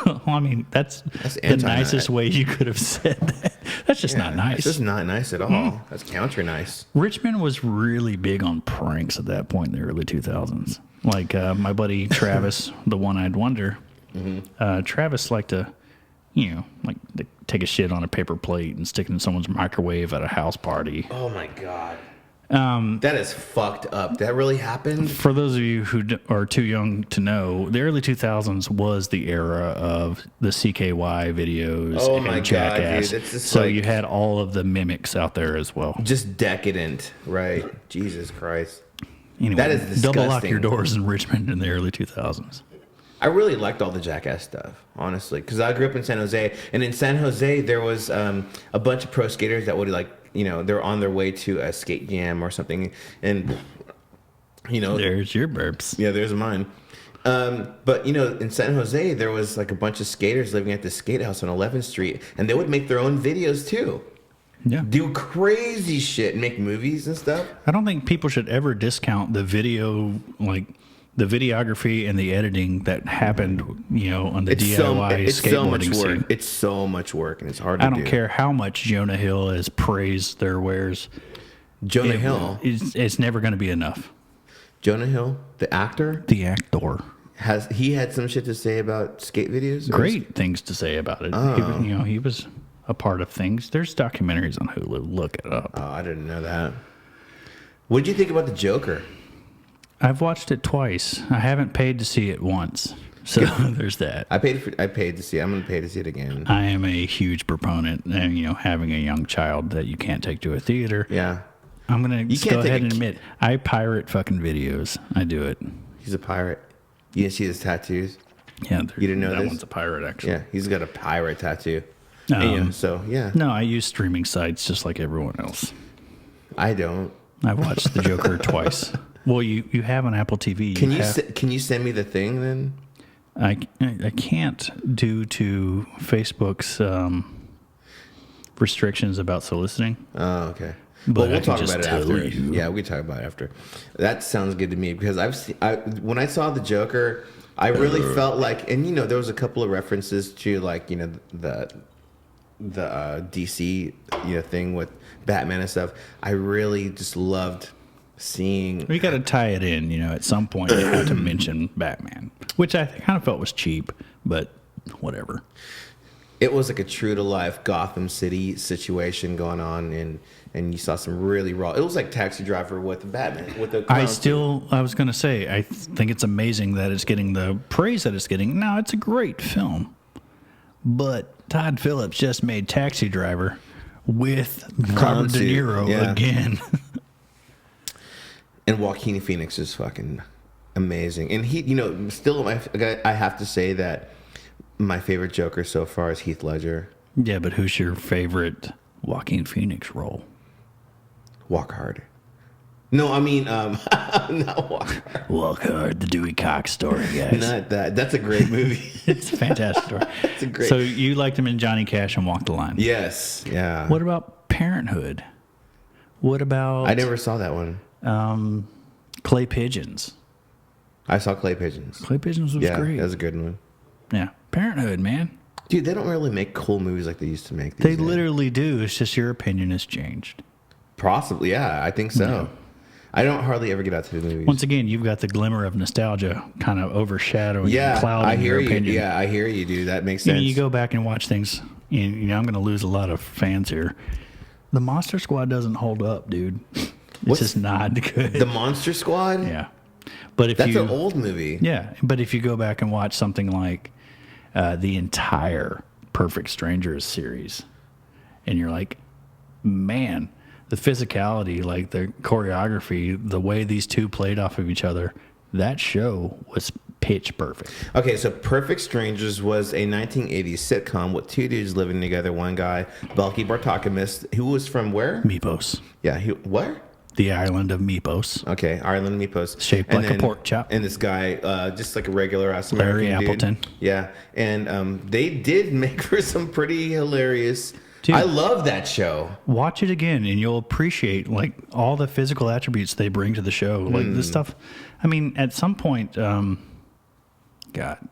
Well, I mean, that's the anti-nice. nicest way you could have said that. That's just not nice. It's just not nice at all. That's counter nice. Richmond was really big on pranks at that point in the early 2000s. Like my buddy Travis, the One-Eyed Wonder, Travis liked to, like to take a shit on a paper plate and stick it in someone's microwave at a house party. Oh my God. That is fucked up. That really happened? For those of you who are too young to know, the early 2000s was the era of the CKY videos Oh and my God, Jackass. dude. It's just so like- you had all of the mimics out there as well. Just decadent, right? Jesus Christ. Anyway, That is double lock disgusting. your doors in Richmond in the early 2000s. I really liked all the Jackass stuff, honestly, because I grew up in San Jose, and in San Jose there was a bunch of pro skaters that would they're on their way to a skate jam or something, and There's your burps. yeah, there's mine. But in San Jose there was like a bunch of skaters living at the skate house on 11th Street, and they would make their own videos too, Yeah. do crazy shit, and make movies and stuff. I don't think people should ever discount the video, like the videography and the editing that happened, on the DIY It's so much skateboarding work. scene. It's so much work, and it's hard to do. I don't care how much Jonah Hill has praised their wares. Jonah Hill. It's never going to be enough. Jonah Hill, the actor, The actor. has he had some shit to say about skate videos? Or Great things to say about it. He was a part of things. There's documentaries on Hulu. Look it up. Oh, I didn't know that. What did you think about the Joker? I've watched it twice. I haven't paid to see it once. So there's that. I paid to see it. I'm gonna pay to see it again. I am a huge proponent, and having a young child that you can't take to a theater. Yeah, I'm gonna can't go take ahead a and admit I pirate fucking videos. I do it. he's a pirate. You didn't see his tattoos? Yeah, You didn't know that this? one's a pirate actually. Yeah, he's got a pirate tattoo. So yeah, No, I use streaming sites just like everyone else. I don't. I've watched The Joker twice. Well, you have an Apple TV. Can you send me the thing then? I can't due to Facebook's restrictions about soliciting. Oh, okay. But Well, I we'll can talk just about it tell after. you. Yeah, we can talk about it after. That sounds good to me because when I saw the Joker, I really felt like, and there was a couple of references to like the DC thing with Batman and stuff. I really just loved seeing. We got to tie it in. At some point you have to mention Batman, which I kind of felt was cheap, but whatever. It was like a true to life Gotham City situation going on, and you saw some really raw. It was like Taxi Driver with Batman with the. I was going to say, I think it's amazing that it's getting the praise that it's getting. Now, it's a great film, but Todd Phillips just made Taxi Driver with Robert De suit, Niro yeah. again. And Joaquin Phoenix is fucking amazing, and he, still I have to say that my favorite Joker so far is Heath Ledger. Yeah, but who's your favorite Joaquin Phoenix role? Walk Hard. No, I mean, not Walk Hard. Walk Hard, the Dewey Cox story, guys. Not that. That's a great movie. It's a fantastic story. It's a great. So you liked him in Johnny Cash and Walk the Line. Yes. Yeah. What about Parenthood? What about I never saw that one. Clay Pigeons? I saw Clay Pigeons. Clay Pigeons was Yeah, great. that was a good one. Yeah, Parenthood, man. Dude, they don't really make cool movies like they used to make. These They days. literally do. It's just your opinion has changed. Possibly, yeah, I think so. I don't hardly ever get out to the movies. Once again, you've got the glimmer of nostalgia kind of overshadowing and yeah, clouding I hear your you. opinion. Yeah, I hear you, dude. That makes You sense. know, you go back and watch things, and I'm going to lose a lot of fans here. The Monster Squad doesn't hold up, dude. It's just not good. The Monster Squad. Yeah, but if That's you an old movie. yeah, but if you go back and watch something like the entire Perfect Strangers series, and you're like, man, the physicality, like the choreography, the way these two played off of each other, that show was pitch perfect. Okay, so Perfect Strangers was a 1980s sitcom with two dudes living together. One guy, Balky Bartokomous, who was from where? Mypos. Yeah, where? The island of Mypos. Okay, Ireland Mypos. Shaped like a pork chop. And this guy, just like a regular ass Larry American dude. Appleton. Yeah, and they did make for some pretty hilarious. Dude. I love that show. Watch it again, and you'll appreciate like all the physical attributes they bring to the show. Like this stuff. I mean, at some point, God,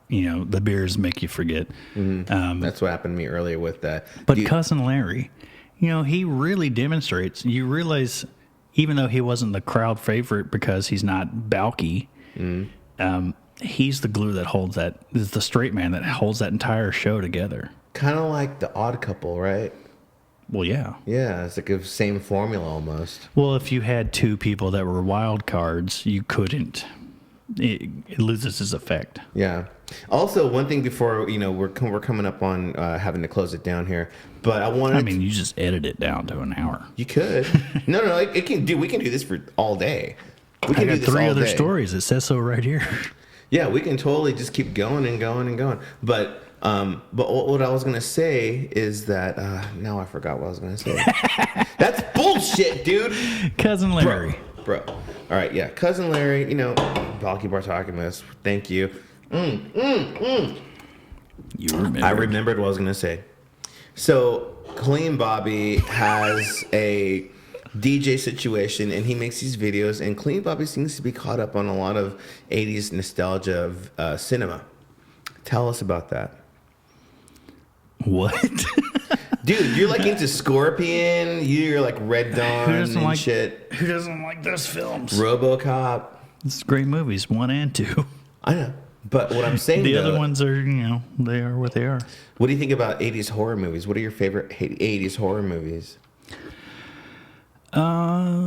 the beers make you forget. That's what happened to me earlier with that. But Cousin Larry, he really demonstrates. You realize, even though he wasn't the crowd favorite because he's not bulky, he's the glue that holds that. Is the straight man that holds that entire show together. Kind of like The Odd Couple, right? Well, yeah. Yeah, it's like the same formula almost. Well, if you had two people that were wild cards, you couldn't. It loses its effect. Yeah. Also, one thing before we're coming up on having to close it down here, but I wanted. I mean, you just edit it down to an hour. You could. No, it can do. We can do this for all day. We can I got do this 3 all other day. stories. It says so right here. Yeah, we can totally just keep going and going and going. But what I was gonna say is that now I forgot what I was gonna say. That's bullshit, dude. Cousin Larry. Bro. All right, yeah, Cousin Larry. Balky Bartokomous. Thank you. You remember. I remembered what I was gonna say. So Clean Bobby has a DJ situation, and he makes these videos. And Clean Bobby seems to be caught up on a lot of '80s nostalgia of cinema. Tell us about that. What? Dude, you're like into Scorpion. You're like Red Dawn and shit. Who doesn't like those films? RoboCop. It's great movies, 1 and 2. I know. But what I'm saying, The other ones are, they are what they are. What do you think about 80s horror movies? What are your favorite 80s horror movies? I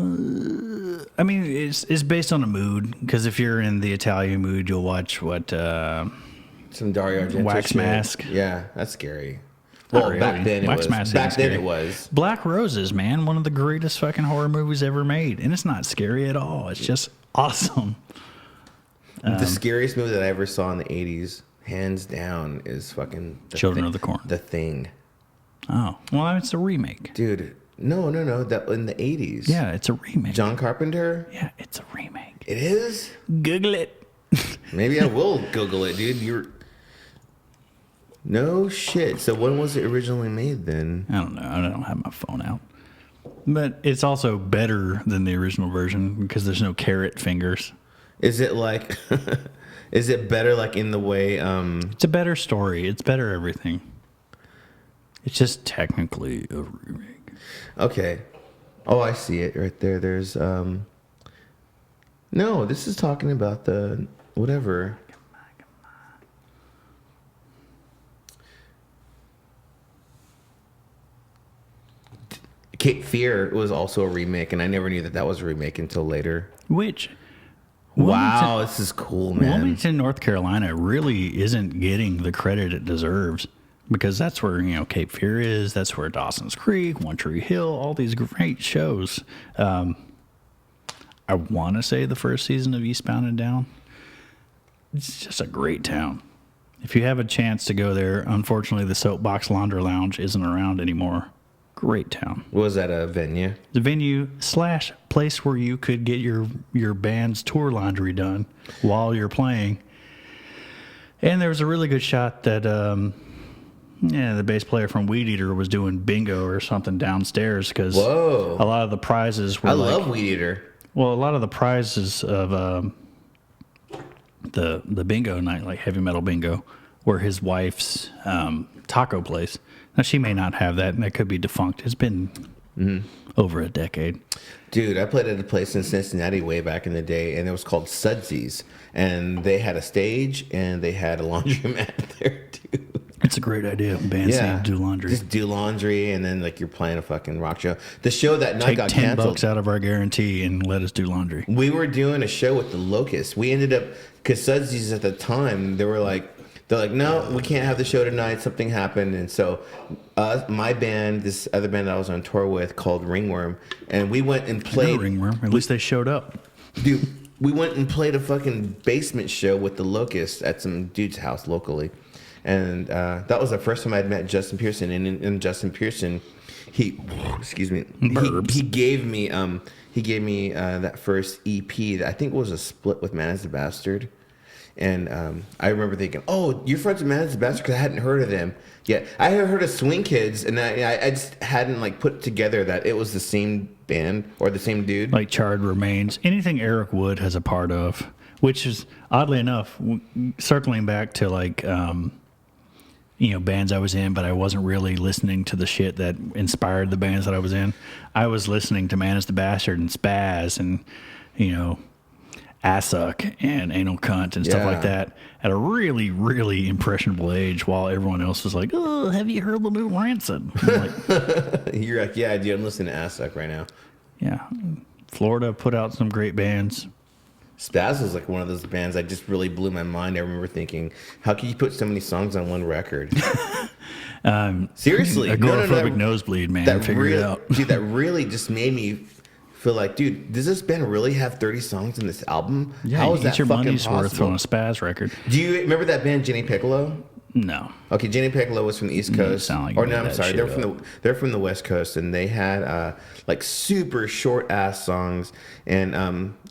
mean, it's based on a mood. Because if you're in the Italian mood, you'll watch Some Dario Argento Wax shit. Mask. Yeah, that's scary. Not Well, really. back then it Wax was. Mask Back isn't then scary. it was. Black Roses, man, one of the greatest fucking horror movies ever made. And it's not scary at all. It's just awesome. The scariest movie that I ever saw in the 80s, hands down, is fucking Children of the Corn. The Thing. Oh, well, it's a remake. Dude, no. That in the 80s. Yeah, it's a remake. John Carpenter? Yeah, it's a remake. It is? Google it. Maybe I will Google it, dude. No shit. So when was it originally made then? I don't know. I don't have my phone out. But it's also better than the original version because there's no carrot fingers. Is it like, is it better like in the way, It's a better story. It's better everything. It's just technically a remake. okay. Oh, I see it right there. There's, no, this is talking about the, whatever. Cape Fear was also a remake, and I never knew that was a remake until later. Which, Wow, this is cool, man. Wilmington, North Carolina really isn't getting the credit it deserves because that's where, Cape Fear is. That's where Dawson's Creek, One Tree Hill, all these great shows. I want to say the first season of Eastbound and Down. It's just a great town. If you have a chance to go there, unfortunately, the Soapbox Laundry Lounge isn't around anymore. Great town. Was that a venue? The venue / place where you could get your band's tour laundry done while you're playing. And there was a really good shot that the bass player from Weed Eater was doing bingo or something downstairs because a lot of the prizes were I love Weed Eater. Well, a lot of the prizes of the bingo night, like heavy metal bingo, were his wife's taco place. Now, she may not have that, and that could be defunct. It's been over a decade. Dude, I played at a place in Cincinnati way back in the day, and it was called Sudsies. And they had a stage, and they had a laundromat there, too. It's a great idea. Bands need to do laundry. Just do laundry, and then like you're playing a fucking rock show. The show that night Take got $10 canceled. out of our guarantee and let us do laundry. We were doing a show with the Locusts. We ended up, because Sudsies at the time, they're like, no, we can't have the show tonight. Something happened. And so my band, this other band I was on tour with called Ringworm, and we went and played. Ringworm. At least they showed up. Dude, we went and played a fucking basement show with the Locusts at some dude's house locally, and that was the first time I'd met Justin Pearson. And in Justin Pearson, he gave me that first EP that I think was a split with Man as the Bastard. And I remember thinking, "Oh, you're friends with Man as the Bastard?" Because I hadn't heard of them yet. I had heard of Swing Kids, and I just hadn't like put together that it was the same band or the same dude. Like Charred Remains, anything Eric Wood has a part of, which is oddly enough, circling back to like bands I was in, but I wasn't really listening to the shit that inspired the bands that I was in. I was listening to Man as the Bastard and Spaz and Assuck and Anal Cunt and stuff like that at a really, really impressionable age, while everyone else was like, "Oh, have you heard the new Rancid?" I'm like, You're like, "Yeah, I do. I'm listening to Assuck right now." Yeah, Florida put out some great bands. Spaz was like one of those bands that just really blew my mind. I remember thinking, "How can you put so many songs on one record?" Seriously, agoraphobic nosebleed, man. That figured really, it out. Dude, that really just made me feel like, dude, does this band really have 30 songs in this album? Yeah, how is that your fucking money's worth possible? on a Spaz record. Do you remember that band Jenny Piccolo? No. Okay, Jenny Piccolo was from the East Coast. Sound like or you no, made I'm that sorry, shit they're from the West Coast, and they had like super short ass songs, and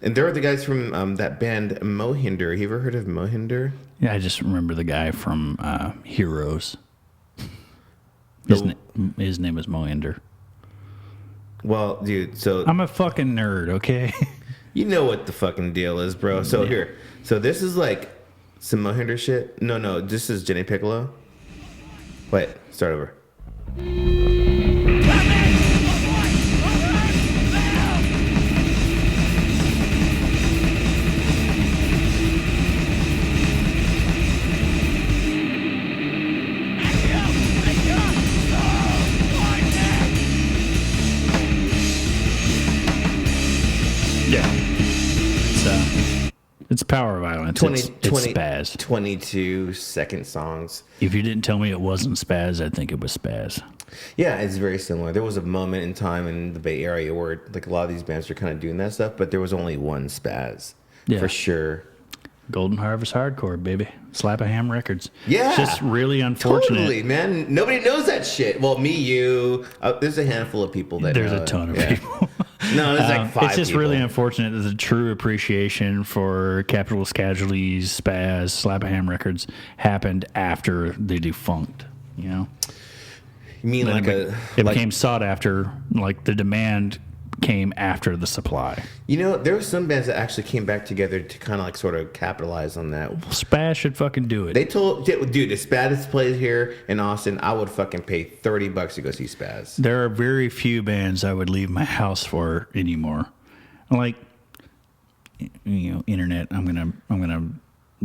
there were the guys from that band Mohinder. You ever heard of Mohinder? Yeah, I just remember the guy from Heroes. His name is Mohinder. Well, dude, so I'm a fucking nerd, okay? you know what the fucking deal is, bro. So here, so this is like some Mohinder shit. No, this is Jenny Piccolo. Wait, start over. It's power violence. It's Spaz. 22-second songs. If you didn't tell me it wasn't Spaz, I'd think it was Spaz. Yeah, it's very similar. There was a moment in time in the Bay Area where like a lot of these bands are kind of doing that stuff, but there was only one Spaz for sure. Golden Harvest Hardcore, baby. Slap a Ham Records. Yeah. It's just really unfortunate. Totally, man. Nobody knows that shit. Well, me, you. There's a handful of people that There's know a ton of it. people. No, there's like 5 It's just people. really unfortunate that the true appreciation for Capitalist Casualties, Spaz, Slap a Ham Records happened after they defunct, You mean like it became sought after, like the demand came after the supply. There were some bands that actually came back together to kind of like sort of capitalize on that. Spaz should fucking do it. They told, dude, if Spaz plays here in Austin, I would fucking pay $30 to go see Spaz. There are very few bands I would leave my house for anymore. Like, internet. I'm gonna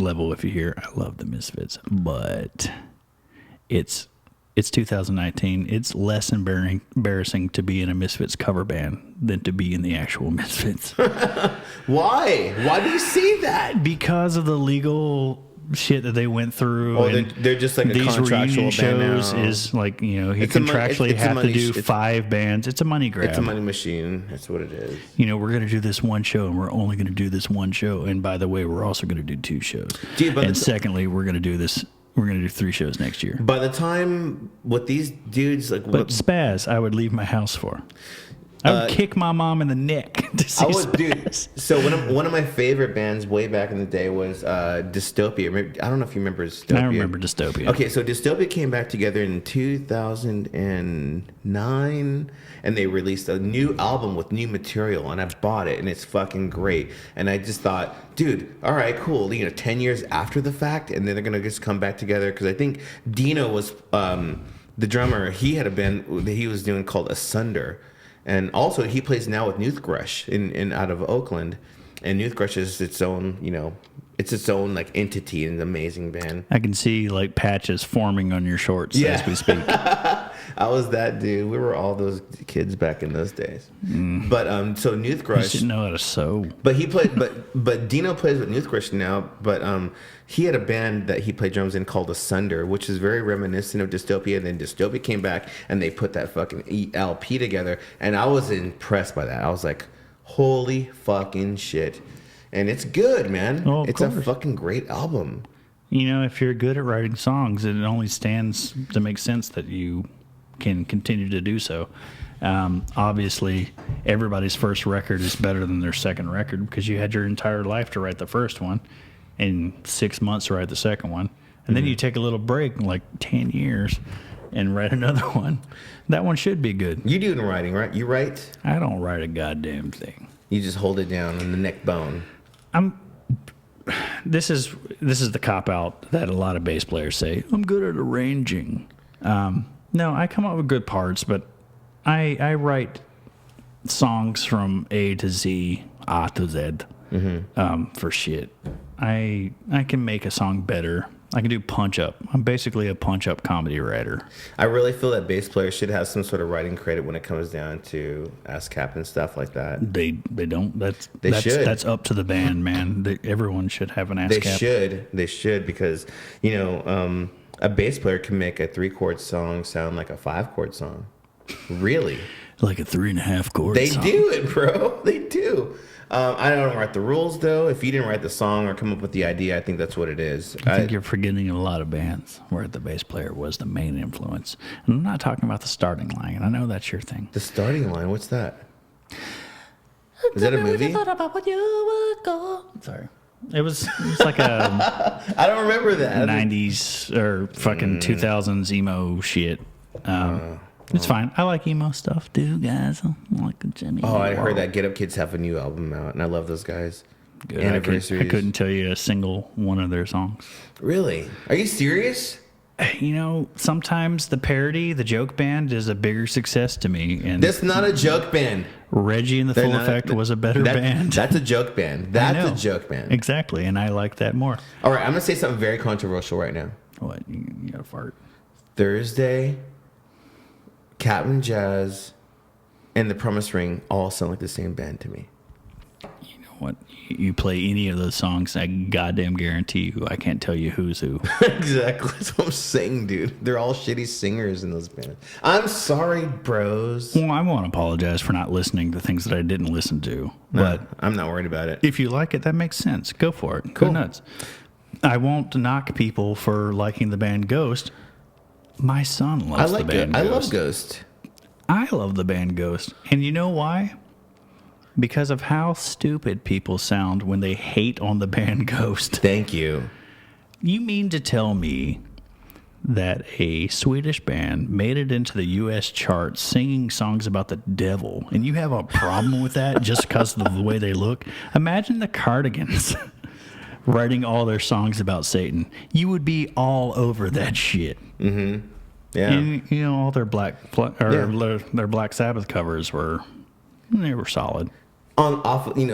level with you here. I love the Misfits, but it's 2019. It's less embarrassing to be in a Misfits cover band than to be in the actual Misfits. Why? Why do you say that? Because of the legal shit that they went through. Oh, they're just like a these contractual reunion shows band now. is like, he It's contractually it's a have money to do 5 bands. It's a money grab. It's a money machine. That's what it is. We're going to do this one show, and we're only going to do this one show. And by the way, we're also going to do 2 shows. Dude, and secondly, we're going to do this. We're going to do 3 shows next year. By the time with these dudes, like, but Spaz, I would leave my house for. I would kick my mom in the neck to see Spaz. Dude. So one of my favorite bands way back in the day was Dystopia. I don't know if you remember Dystopia. I remember Dystopia. Okay, so Dystopia came back together in 2009, and they released a new album with new material, and I bought it, and it's fucking great. And I just thought, dude, all right, cool. 10 years after the fact, and then they're gonna just come back together, because I think Dino was the drummer. He had a band that he was doing called Asunder. And also, he plays now with Newthgrush in out of Oakland, and Newthgrush is its own, it's its own like entity and an amazing band. I can see like patches forming on your shorts as we speak. I was that dude. We were all those kids back in those days. But so Newthgrush didn't know how to sew. But he played, but Dino plays with Newthgrush now. But he had a band that he played drums in called Asunder, which is very reminiscent of Dystopia. And then Dystopia came back and they put that fucking LP together, and I was impressed by that. I was like, holy fucking shit. and it's good, man. Oh, of it's a course. fucking great album. You know, if you're good at writing songs, it only stands to make sense that you can continue to do so. Obviously, everybody's first record is better than their second record because you had your entire life to write the first one and 6 months to write the second one. And then you take a little break, like 10 years, and write another one. That one should be good. You do in writing, right? You write? I don't write a goddamn thing. You just hold it down on the neck bone. This is the cop out that a lot of bass players say. I'm good at arranging. No, I come up with good parts, but I write songs from A to Z, A to Z, for shit. I can make a song better. I can do punch up. I'm basically a punch up comedy writer. I really feel that bass players should have some sort of writing credit when it comes down to ASCAP and stuff like that. They don't. They should. That's up to the band, man. Everyone should have an ASCAP. They should because a bass player can make a 3-chord song sound like a 5-chord song. Really? Like a 3.5 chord They song. do it, bro. They do. I don't write the rules, though. If you didn't write the song or come up with the idea, I think that's what it is. I think you're forgetting a lot of bands where the bass player was the main influence. And I'm not talking about the starting line. I know that's your thing. The starting line, what's that? Is that a movie? Sorry. It was like a I don't remember that. 90s or fucking 2000s emo shit. It's fine. I like emo stuff too, guys. I like Jimmy. Oh, I heard that Get Up Kids have a new album out, and I love those guys. Good. Anniversaries. I couldn't tell you a single one of their songs. Really? Are you serious? You know, sometimes the parody, the joke band, is a bigger success to me. And That's not a joke band. Reggie and the Full Effect was a better band. That's a joke band. That's a joke band. Exactly, and I like that more. All right, I'm going to say something very controversial right now. What? You got to fart? Thursday, Captain Jazz, and The Promise Ring all sound like the same band to me. You know what? You play any of those songs, I goddamn guarantee you, I can't tell you who's who. Exactly. That's what I'm saying, dude. They're all shitty singers in those bands. I'm sorry, bros. Well, I won't apologize for not listening to things that I didn't listen to. But I'm not worried about it. if you like it, that makes sense. Go for it. Cool. Go nuts. I won't knock people for liking the band Ghost. My son loves the band Ghost. I love Ghost. I love the band Ghost. And you know why? Because of how stupid people sound when they hate on the band Ghost. Thank you. You mean to tell me that a Swedish band made it into the U.S. charts singing songs about the devil, and you have a problem with that just because of the way they look? Imagine the Cardigans writing all their songs about Satan. You would be all over that shit. Mm-hmm. Yeah. And, you know, all their their Black Sabbath covers were solid.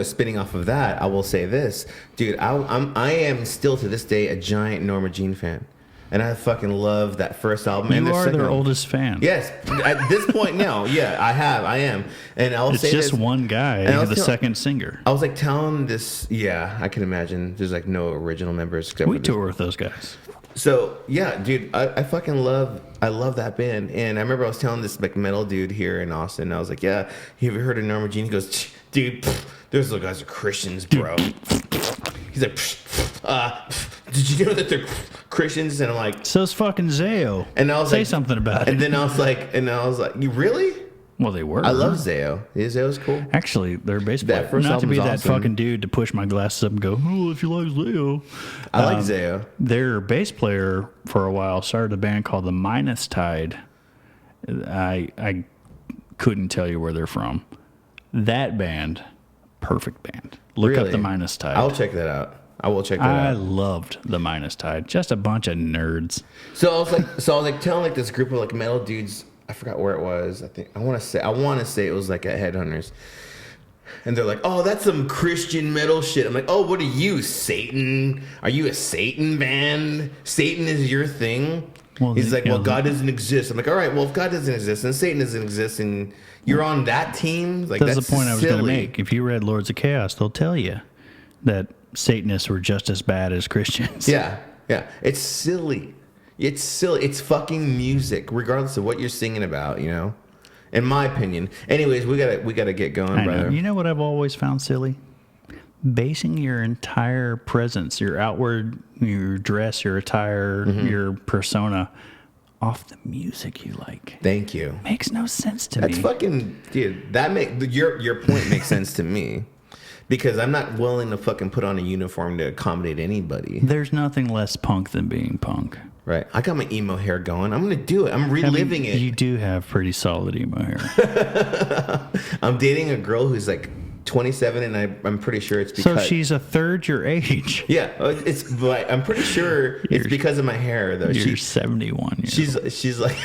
Spinning off of that, I will say this, dude. I am still to this day a giant Norma Jean fan, and I fucking love that first album. You are their oldest fan. Yes, at this point now, yeah, I am, and I'll say it's just this, one guy, the second singer. I was like telling this, yeah, I can imagine. There's like no original members except we for tour with those guys. So yeah, dude, I fucking love that band, and I remember I was telling this like metal dude here in Austin. I was like, yeah, have you ever heard of Norma Jean? He goes, dude, those little guys are Christians, bro. He's like, did you know that they're Christians? And I'm like, so's fucking Zayo. And I was say like, something about it. And then I was like, you really? Well, they were. I love Zayo. Zayo's cool. Actually, their bass player. That first Not to be that awesome. fucking dude to push my glasses up and go, oh, if you like Zayo. I like Zayo. Their bass player for a while started a band called the Minus Tide. I couldn't tell you where they're from. That band, perfect band. Look up the Minus Tide. I'll check that out. I will check that I out. loved the Minus Tide. Just a bunch of nerds. So I was like telling like this group of like metal dudes. I forgot where it was. I want to say it was like at Headhunters. And they're like, "Oh, that's some Christian metal shit." I'm like, "Oh, what are you, Satan? Are you a Satan band? Satan is your thing?" Well, he's like, "Well, God doesn't exist." I'm like, "All right, well, if God doesn't exist and Satan doesn't exist and you're on that team, like that's the point I was going to silly. make. If you read Lords of Chaos, they'll tell you that Satanists were just as bad as Christians. Yeah. It's silly. It's silly. It's fucking music, regardless of what you're singing about, you know? In my opinion. Anyways, we gotta get going, brother. You know what I've always found silly? basing your entire presence, your outward, your dress, your attire, your persona off the music you like. Thank you. Makes no sense to me. That's fucking, dude. Your point makes sense to me, because I'm not willing to fucking put on a uniform to accommodate anybody. There's nothing less punk than being punk. Right. I got my emo hair going. I'm gonna do it. I'm reliving it. You do have pretty solid emo hair. I'm dating a girl who's like 27, and I'm pretty sure it's because. So she's a third your age. Yeah, but I'm pretty sure it's because of my hair, though. You're 71 years old. She's like,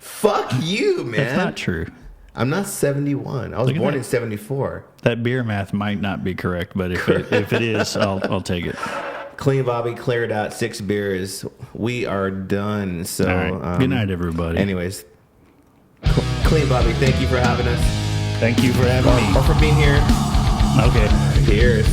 fuck you, man. That's not true. I'm not 71. I was born in 74. That beer math might not be correct, but if it is, I'll take it. Clean Bobby cleared out 6 beers. We are done. So all right. Good night, everybody. Anyways, Clean Bobby, thank you for having us. Thank you for having me. Or for being here. Okay. Cheers.